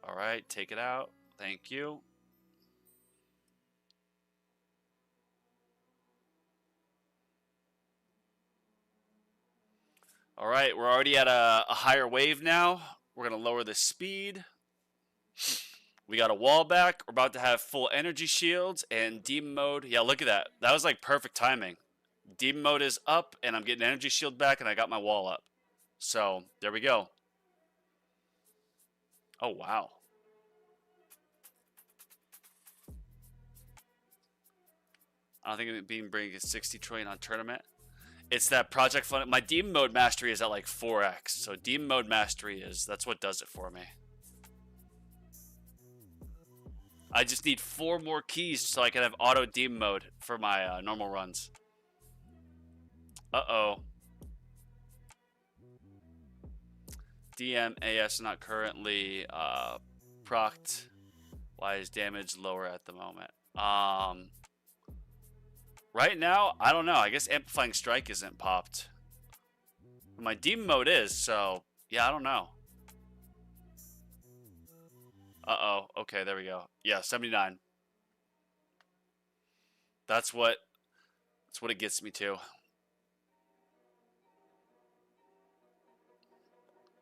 All right, take it out. Thank you. All right, we're already at a higher wave now. We're going to lower the speed. We got a wall back. We're about to have full energy shields and demon mode. Yeah, look at that. That was like perfect timing. Demon mode is up, and I'm getting energy shield back, and I got my wall up. So, there we go. Oh, wow. I don't think it's being bringing 60 trillion on tournament. It's that project fund. My demon mode mastery is at like 4x. So demon mode mastery that's what does it for me. I just need 4 more keys so I can have auto demon mode for my normal runs. Uh-oh. DMAS not currently procced. Why is damage lower at the moment? Right now, I don't know. I guess Amplifying Strike isn't popped. My demon mode is, so yeah, I don't know. Uh-oh. Okay, there we go. Yeah, 79. That's what it gets me to.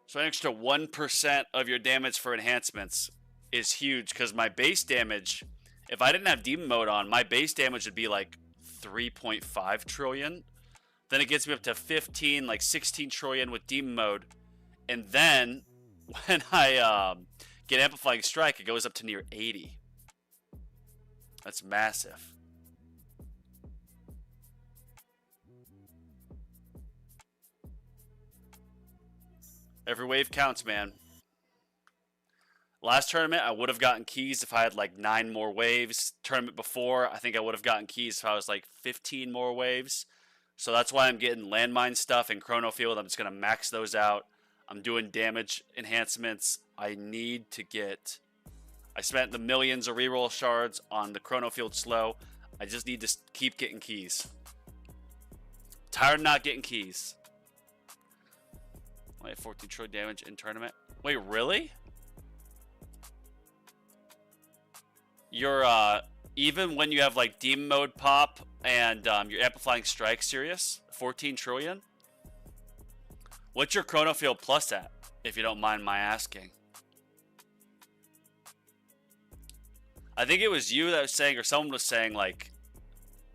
So an extra 1% of your damage for enhancements is huge because my base damage, if I didn't have demon mode on, my base damage would be like 3.5 trillion. Then it gets me up to 15, like 16 trillion with demon mode. And then when I get Amplifying Strike, it goes up to near 80. That's massive. Every wave counts, man. Last tournament, I would have gotten keys if I had like 9 more waves. Tournament before, I think I would have gotten keys if I was like 15 more waves. So that's why I'm getting landmine stuff and Chrono Field. I'm just going to max those out. I'm doing damage enhancements. I need to get... I spent the millions of reroll shards on the Chrono Field slow. I just need to keep getting keys. Tired of not getting keys. Wait, 14 trillion damage in tournament. Wait, really? You're, even when you have, like, Demon Mode pop and your Amplifying Strike serious? 14 trillion? What's your Chrono Field plus at, if you don't mind my asking? I think it was you that was saying, or someone was saying, like,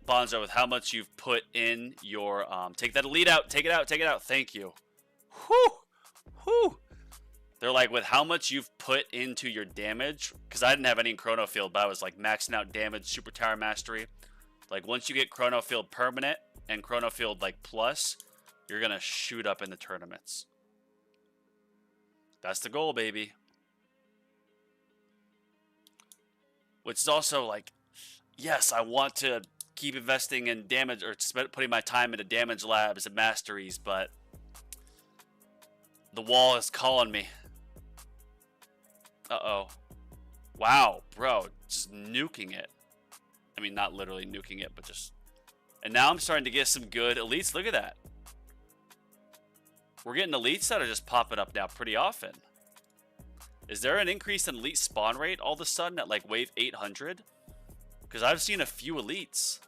Bonzo, with how much you've put in your, take that elite out, take it out, take it out. Thank you. Whew! Whew! They're like, with how much you've put into your damage, because I didn't have any in Chrono Field, but I was like maxing out damage, Super Tower Mastery. Like once you get Chrono Field permanent and Chrono Field like plus, you're gonna shoot up in the tournaments. That's the goal, baby. Which is also like, yes, I want to keep investing in damage or putting my time into damage labs and masteries, but the wall is calling me. Uh-oh. Wow, bro, just nuking it. I mean, not literally nuking it, but just... And now I'm starting to get some good elites. Look at that. We're getting elites that are just popping up now pretty often. Is there an increase in elite spawn rate all of a sudden at like wave 800? Because I've seen a few elites.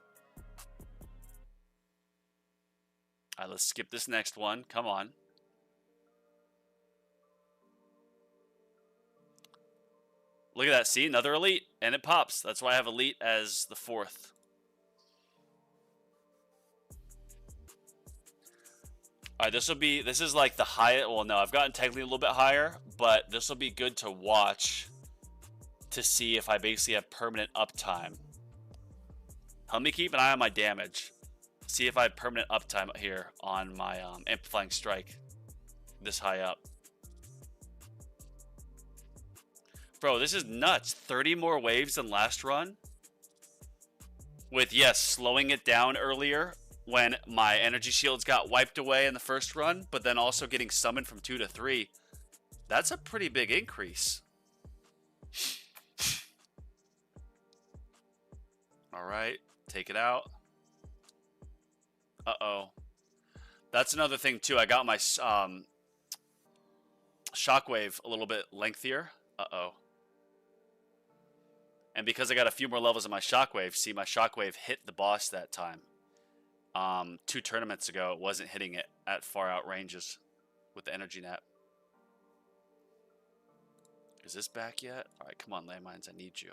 Alright, let's skip this next one. Come on. Look at that. See, another elite. And it pops. That's why I have elite as the 4th. Alright, this is like the highest. Well, no, I've gotten technically a little bit higher, but this will be good to watch to see if I basically have permanent uptime. Help me keep an eye on my damage. See if I have permanent uptime here on my Amplifying Strike this high up. Bro, this is nuts. 30 more waves than last run. With, yes, slowing it down earlier when my energy shields got wiped away in the first run, but then also getting summoned from 2 to 3. That's a pretty big increase. Alright, take it out. Uh-oh. That's another thing, too. I got my shockwave a little bit lengthier. Uh-oh. And because I got a few more levels of my shockwave, see, my shockwave hit the boss that time. 2 tournaments ago, it wasn't hitting it at far out ranges with the energy net. Is this back yet? Alright, come on, landmines, I need you.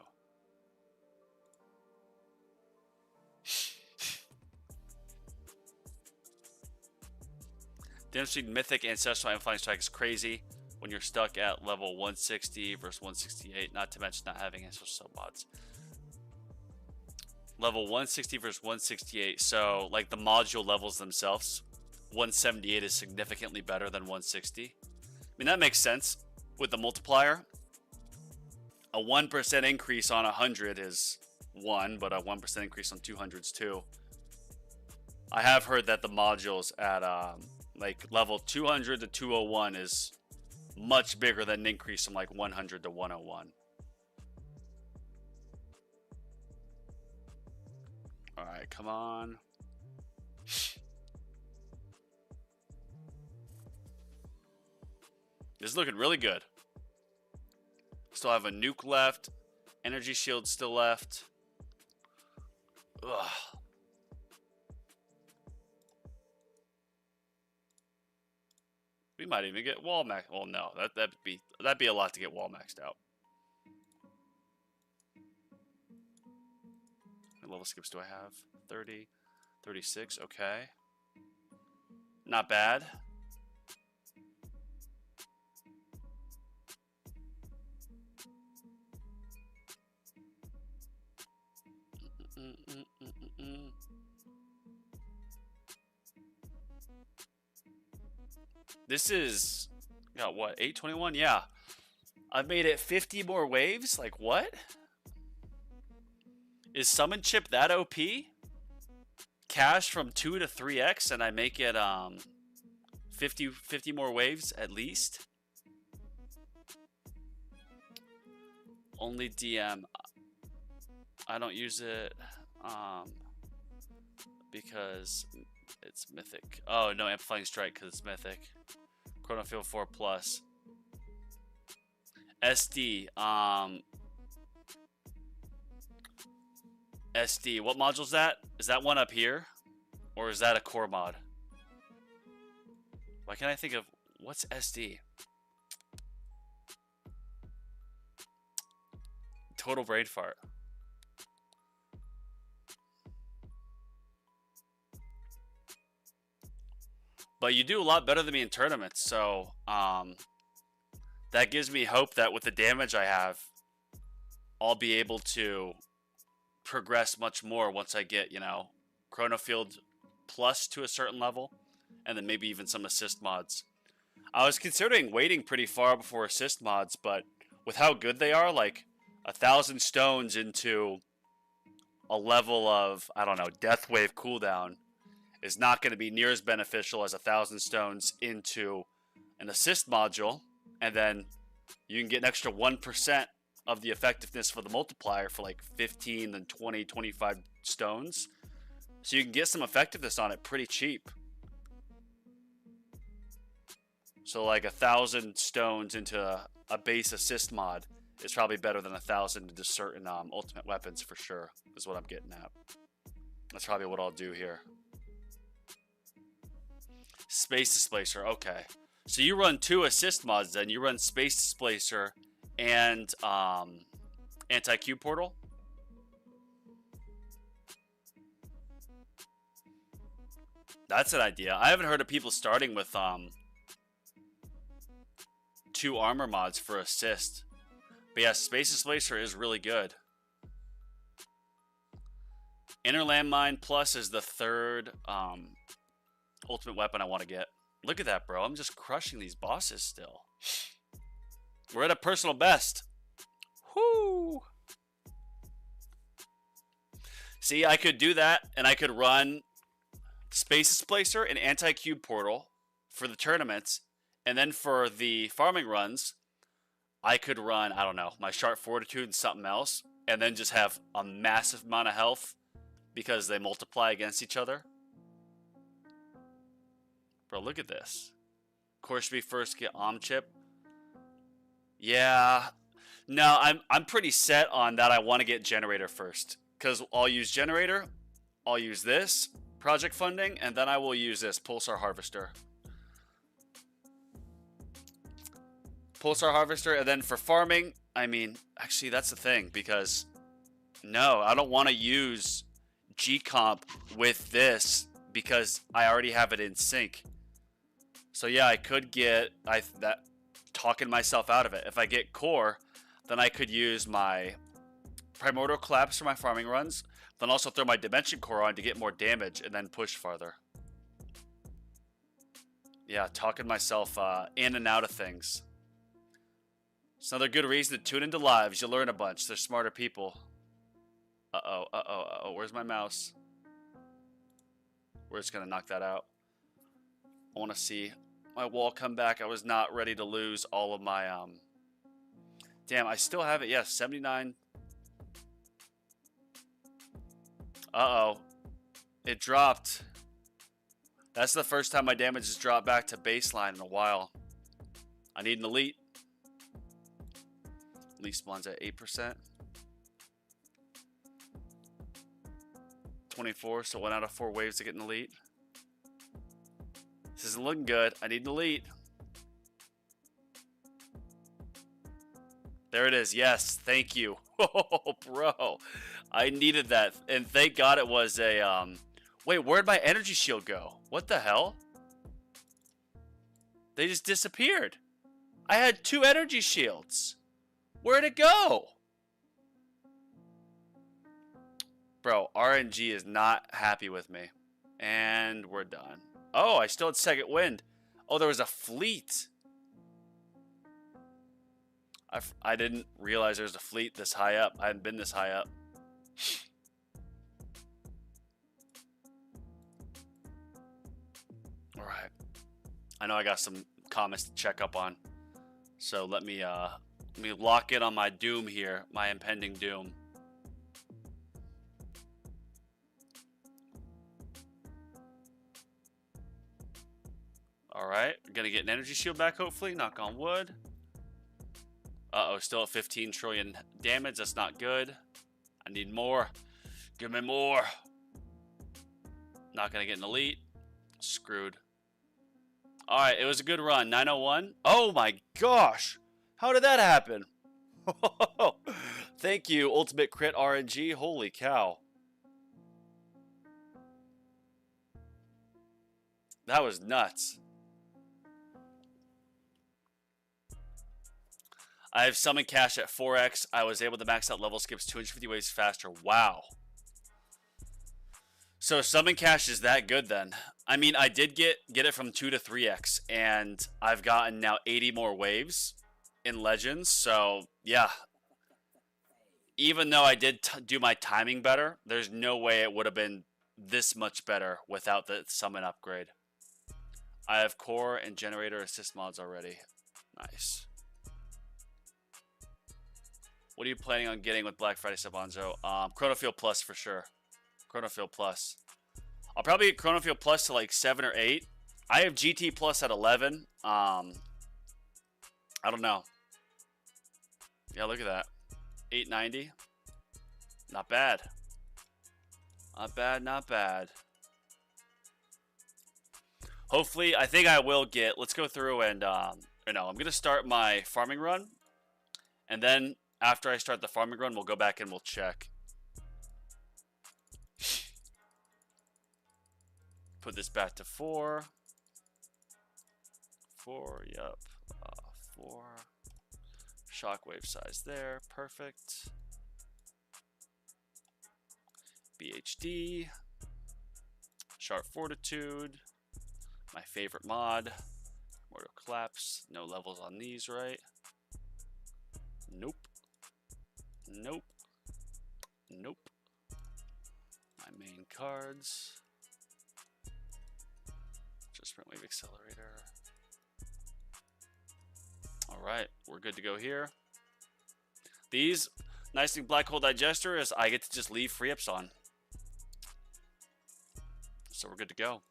The difference between Mythic Ancestral and Flying Strike is crazy when you're stuck at level 160 versus 168, not to mention not having Ancestral submods. Level 160 versus 168, so like the module levels themselves, 178 is significantly better than 160. I mean, that makes sense with the multiplier. A 1% increase on 100 is 1, but a 1% increase on 200 is 2. I have heard that the modules at like level 200 to 201 is much bigger than an increase from like 100 to 101. Alright, come on. This is looking really good. Still have a nuke left. Energy shield still left. Ugh. We might even get wall max. Well, no, that'd be a lot to get wall maxed out. What level skips do I have? 30, 36. Okay, not bad. This is, got what, 821? Yeah. I've made it 50 more waves? Like, what? Is Summon Chip that OP? Cash from 2 to 3x and I make it 50 more waves at least? Only DM. I don't use it because it's mythic. Oh no, Amplifying Strike because it's mythic. Chrono Field 4 plus. SD. SD. What module's that? Is that one up here? Or is that a core mod? Why can't I think of what's SD? Total brain fart. But you do a lot better than me in tournaments, so that gives me hope that with the damage I have, I'll be able to progress much more once I get, you know, Chronofield plus to a certain level, and then maybe even some assist mods. I was considering waiting pretty far before assist mods, but with how good they are, like 1,000 stones into a level of, I don't know, Death Wave cooldown is not going to be near as beneficial as 1,000 stones into an assist module, and then you can get an extra 1% of the effectiveness for the multiplier for like 15 and 20, 25 stones. So you can get some effectiveness on it pretty cheap. So like 1,000 stones into a base assist mod is probably better than 1,000 into certain ultimate weapons for sure, is what I'm getting at. That's probably what I'll do here. Space Displacer, okay. So you run 2 assist mods then. You run Space Displacer and Anti-Q Portal. That's an idea. I haven't heard of people starting with 2 armor mods for assist. But yeah, Space Displacer is really good. Inner Landmine Plus is the 3rd ultimate weapon I want to get. Look at that, bro. I'm just crushing these bosses still. We're at a personal best. Whoo! See, I could do that, and I could run Space Displacer and Anti-Cube Portal for the tournaments, and then for the farming runs, I could run, I don't know, my Sharp Fortitude and something else, and then just have a massive amount of health because they multiply against each other. Bro, look at this. Of course, we first get Chip. Yeah. No, I'm pretty set on that. I want to get Generator first. Because I'll use Generator, I'll use this, Project Funding, and then I will use this, Pulsar Harvester. Pulsar Harvester, and then for farming, I mean, actually that's the thing, because no, I don't want to use G-Comp with this because I already have it in sync. So yeah, I could get talking myself out of it. If I get Core, then I could use my Primordial Collapse for my farming runs, then also throw my Dimension Core on to get more damage and then push farther. Yeah, talking myself in and out of things. It's another good reason to tune into lives. You learn a bunch. They're smarter people. Uh-oh. Where's my mouse? We're just going to knock that out. I want to see my wall come back. I was not ready to lose all of my... Damn, I still have it. Yes, 79. Uh-oh. It dropped. That's the first time my damage has dropped back to baseline in a while. I need an elite. Elite spawns at 8%. 24, so 1 out of 4 waves to get an elite. This isn't looking good. I need an elite. There it is. Yes, thank you. Oh, bro. I needed that. And thank God it was a... Wait, where'd my energy shield go? What the hell? They just disappeared. I had 2 energy shields. Where'd it go? Bro, RNG is not happy with me. And we're done. Oh, I still had second wind. Oh, there was a fleet. I didn't realize there was a fleet this high up. I hadn't been this high up. All right. I know I got some comments to check up on. So let me lock in on my doom here, my impending doom. All right, we're gonna get an energy shield back, hopefully. Knock on wood. Uh-oh, still at 15 trillion damage. That's not good. I need more. Give me more. Not gonna get an elite. Screwed. All right, it was a good run. 901. Oh my gosh, how did that happen? Thank you, Ultimate Crit RNG. Holy cow. That was nuts. I have summon cash at 4x. I was able to max out level skips 250 ways faster. Wow. So summon cash is that good then? I mean, I did get it from 2 to 3x, and I've gotten now 80 more waves in Legends. So yeah, even though I did do my timing better, there's no way it would have been this much better without the summon upgrade. I have core and generator assist mods already. Nice. What are you planning on getting with Black Friday Sabanzo? Chronofield Plus for sure. Chronofield Plus. I'll probably get Chronofield Plus to like 7 or 8. I have GT Plus at 11. I don't know. Yeah, look at that. 890. Not bad. Not bad, not bad. Hopefully, I think I will get... Let's go through and... I'm going to start my farming run. And then, after I start the farming run, we'll go back and we'll check. Put this back to 4. 4, yep. 4. Shockwave size there. Perfect. BHD. Sharp Fortitude. My favorite mod. Mortal Collapse. No levels on these, right? Nope. Nope. Nope. My main cards. Just Sprint Wave Accelerator. Alright, we're good to go here. These, nice thing Black Hole Digester is I get to just leave free ups on. So we're good to go.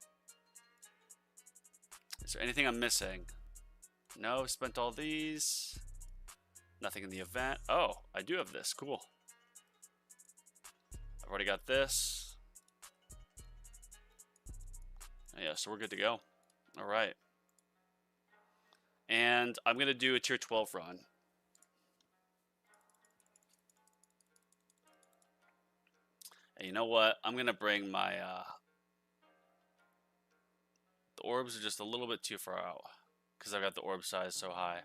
Is there anything I'm missing? No, spent all these. Nothing in the event. Oh, I do have this. Cool. I've already got this. Yeah, so we're good to go. All right. And I'm going to do a tier 12 run. And you know what? I'm going to bring my... the orbs are just a little bit too far out. Because I've got the orb size so high.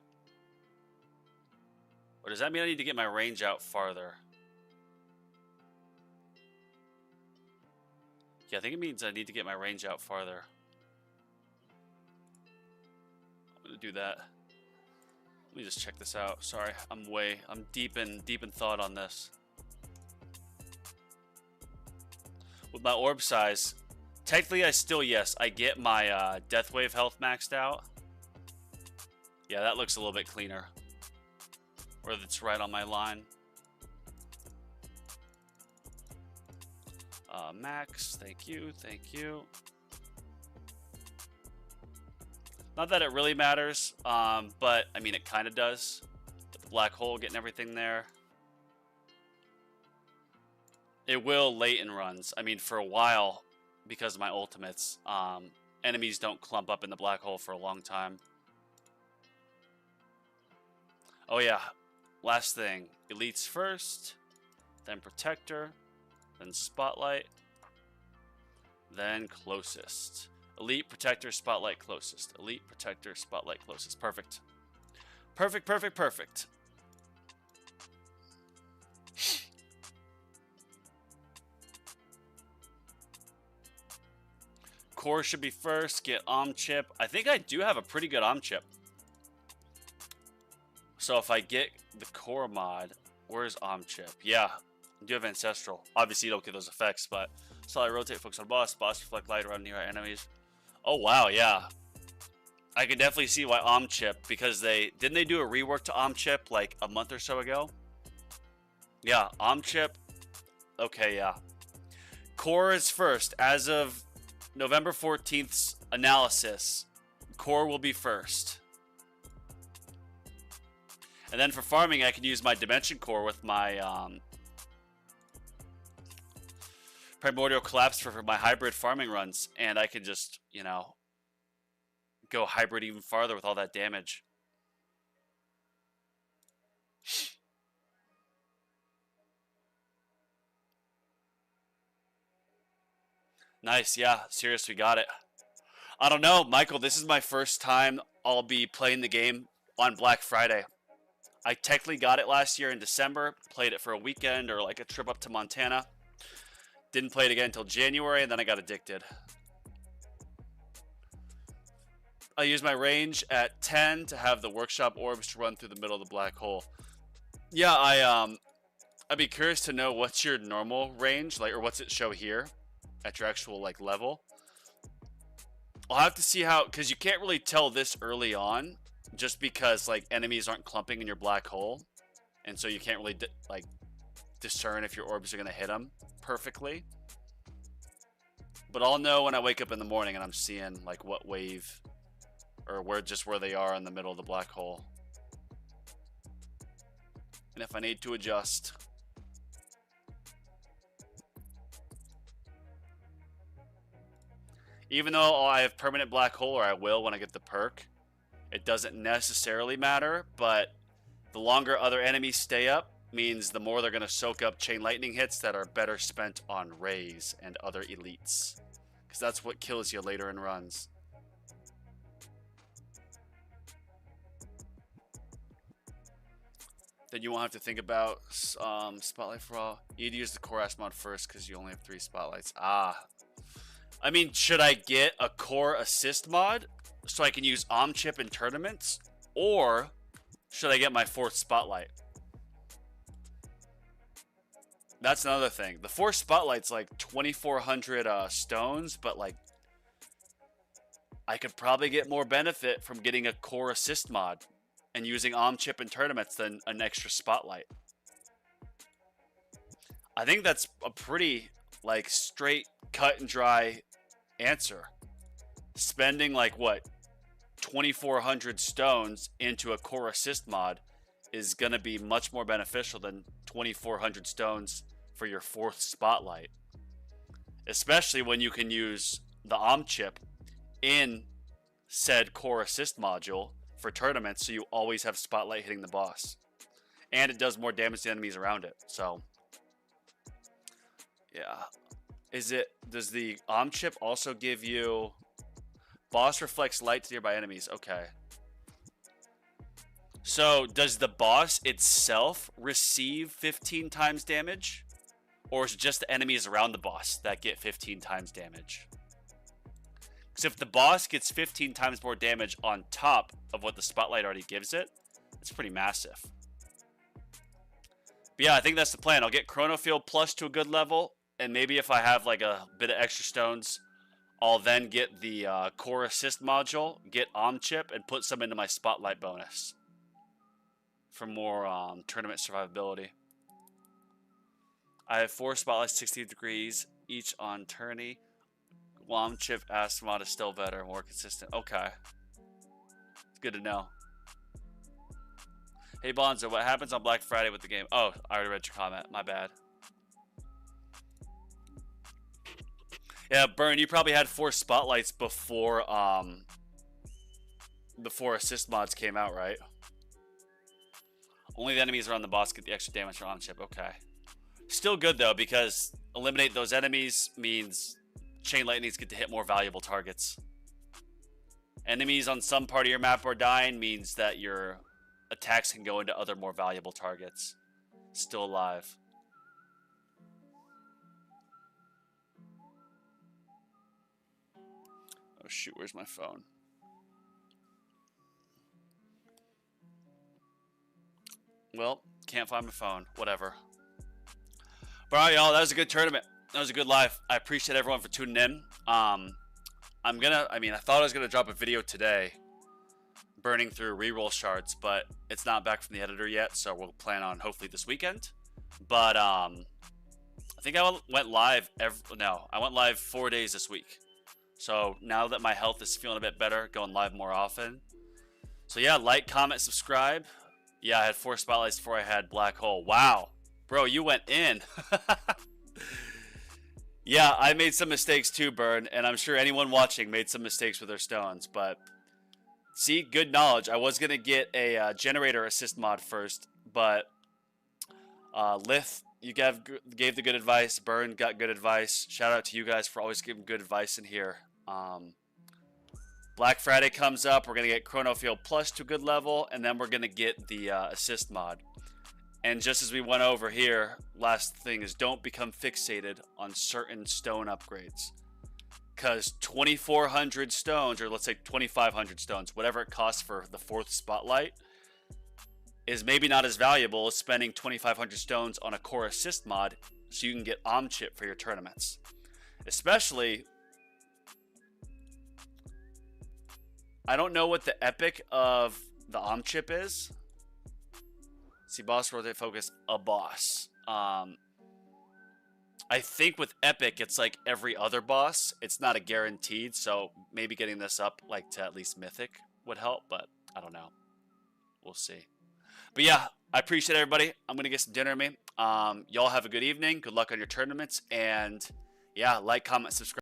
Or does that mean I need to get my range out farther? Yeah, I think it means I need to get my range out farther. I'm gonna do that. Let me just check this out. Sorry, I'm deep in thought on this. With my orb size, technically I get my Death Wave health maxed out. Yeah, that looks a little bit cleaner. Or that's right on my line. Max, thank you, thank you. Not that it really matters, but I mean it kind of does. With the black hole getting everything there. It will late in runs. I mean, for a while, because of my ultimates, enemies don't clump up in the black hole for a long time. Oh yeah, last thing. Elites first, then Protector, then Spotlight, then Closest. Elite, Protector, Spotlight, Closest. Elite, Protector, Spotlight, Closest. Perfect. Perfect, perfect, perfect. Core should be first. Get Chip. I think I do have a pretty good Chip. So if I get the core mod, where's Chip? Yeah, I do have Ancestral. Obviously, you don't get those effects, but Solid Rotate, focus on boss. Boss reflect light around nearby enemies. Oh, wow, yeah. I can definitely see why Chip, because didn't they do a rework to Chip like a month or so ago? Yeah, Chip. Okay, yeah. Core is first. As of November 14th's analysis, core will be first. And then for farming, I can use my Dimension Core with my Primordial Collapse for my hybrid farming runs. And I can just, you know, go hybrid even farther with all that damage. Nice, yeah. Serious, we got it. I don't know, Michael, this is my first time I'll be playing the game on Black Friday. I technically got it last year in December, played it for a weekend or like a trip up to Montana. Didn't play it again until January, and then I got addicted. I use my range at 10 to have the workshop orbs to run through the middle of the black hole. Yeah, I'd be curious to know what's your normal range, like, or what's it show here at your actual like level. I'll have to see how, because you can't really tell this early on, just because like enemies aren't clumping in your black hole, and so you can't really like discern if your orbs are gonna hit them perfectly. But I'll know when I wake up in the morning and I'm seeing like what wave or where they are in the middle of the black hole, and if I need to adjust. Even though I have permanent black hole, or I will when I get the perk, it doesn't necessarily matter, but the longer other enemies stay up means the more they're going to soak up chain lightning hits that are better spent on rays and other elites, because that's what kills you later in runs. Then you won't have to think about Spotlight for all. You need to use the Core Ass mod first because you only have 3 spotlights. I mean, should I get a Core Assist mod so I can use Chip in tournaments? Or should I get my 4th Spotlight? That's another thing. The 4 Spotlight's like 2,400 stones, but like I could probably get more benefit from getting a Core Assist mod and using Chip in tournaments than an extra Spotlight. I think that's a pretty like straight cut and dry answer. Spending like what, 2,400 stones into a Core Assist mod is going to be much more beneficial than 2,400 stones for your 4th Spotlight, especially when you can use the Chip in said Core Assist module for tournaments, so you always have Spotlight hitting the boss, and it does more damage to enemies around it. So yeah. Does the Chip also give you boss reflects light to nearby enemies? Okay. So does the boss itself receive 15 times damage? Or is it just the enemies around the boss that get 15 times damage? Because if the boss gets 15 times more damage on top of what the Spotlight already gives it, it's pretty massive. But yeah, I think that's the plan. I'll get Chrono Field plus to a good level. And maybe if I have like a bit of extra stones, I'll then get the Core Assist module, get Chip, and put some into my Spotlight bonus for more tournament survivability. I have 4 Spotlights, 60 degrees, each on tourney. Chip Ass mod is still better, more consistent. Okay. It's good to know. Hey Bonzo, what happens on Black Friday with the game? Oh, I already read your comment. My bad. Yeah, Burn, you probably had 4 Spotlights before the 4 assist mods came out, right? Only the enemies around the boss get the extra damage from Chip. Okay. Still good, though, because eliminate those enemies means chain lightnings get to hit more valuable targets. Enemies on some part of your map are dying means that your attacks can go into other more valuable targets. Still alive. Oh shoot, where's my phone? Well, can't find my phone. Whatever. But alright, y'all, that was a good tournament. That was a good live. I appreciate everyone for tuning in. I thought I was gonna drop a video today burning through reroll shards, but it's not back from the editor yet, so we'll plan on hopefully this weekend. But I think I went live I went live 4 days this week. So now that my health is feeling a bit better, going live more often. So yeah, like, comment, subscribe. Yeah, I had 4 spotlights before I had Black Hole. Wow. Bro, you went in. Yeah, I made some mistakes too, Burn, and I'm sure anyone watching made some mistakes with their stones, but see, good knowledge. I was going to get a generator assist mod first, but Lith, you gave the good advice. Burn got good advice. Shout out to you guys for always giving good advice in here. Black Friday comes up. We're going to get Chronofield Plus to a good level, and then we're going to get the assist mod. And just as we went over here, last thing is don't become fixated on certain stone upgrades. Because 2,400 stones, or let's say 2,500 stones, whatever it costs for the 4th spotlight, is maybe not as valuable as spending 2,500 stones on a core assist mod so you can get Chip for your tournaments. Especially, I don't know what the epic of the Chip is. See, boss, rotate, focus, a boss. I think with epic, it's like every other boss. It's not a guaranteed, so maybe getting this up like to at least mythic would help, but I don't know. We'll see. But yeah, I appreciate everybody. I'm going to get some dinner in me. Y'all have a good evening. Good luck on your tournaments. And yeah, like, comment, subscribe.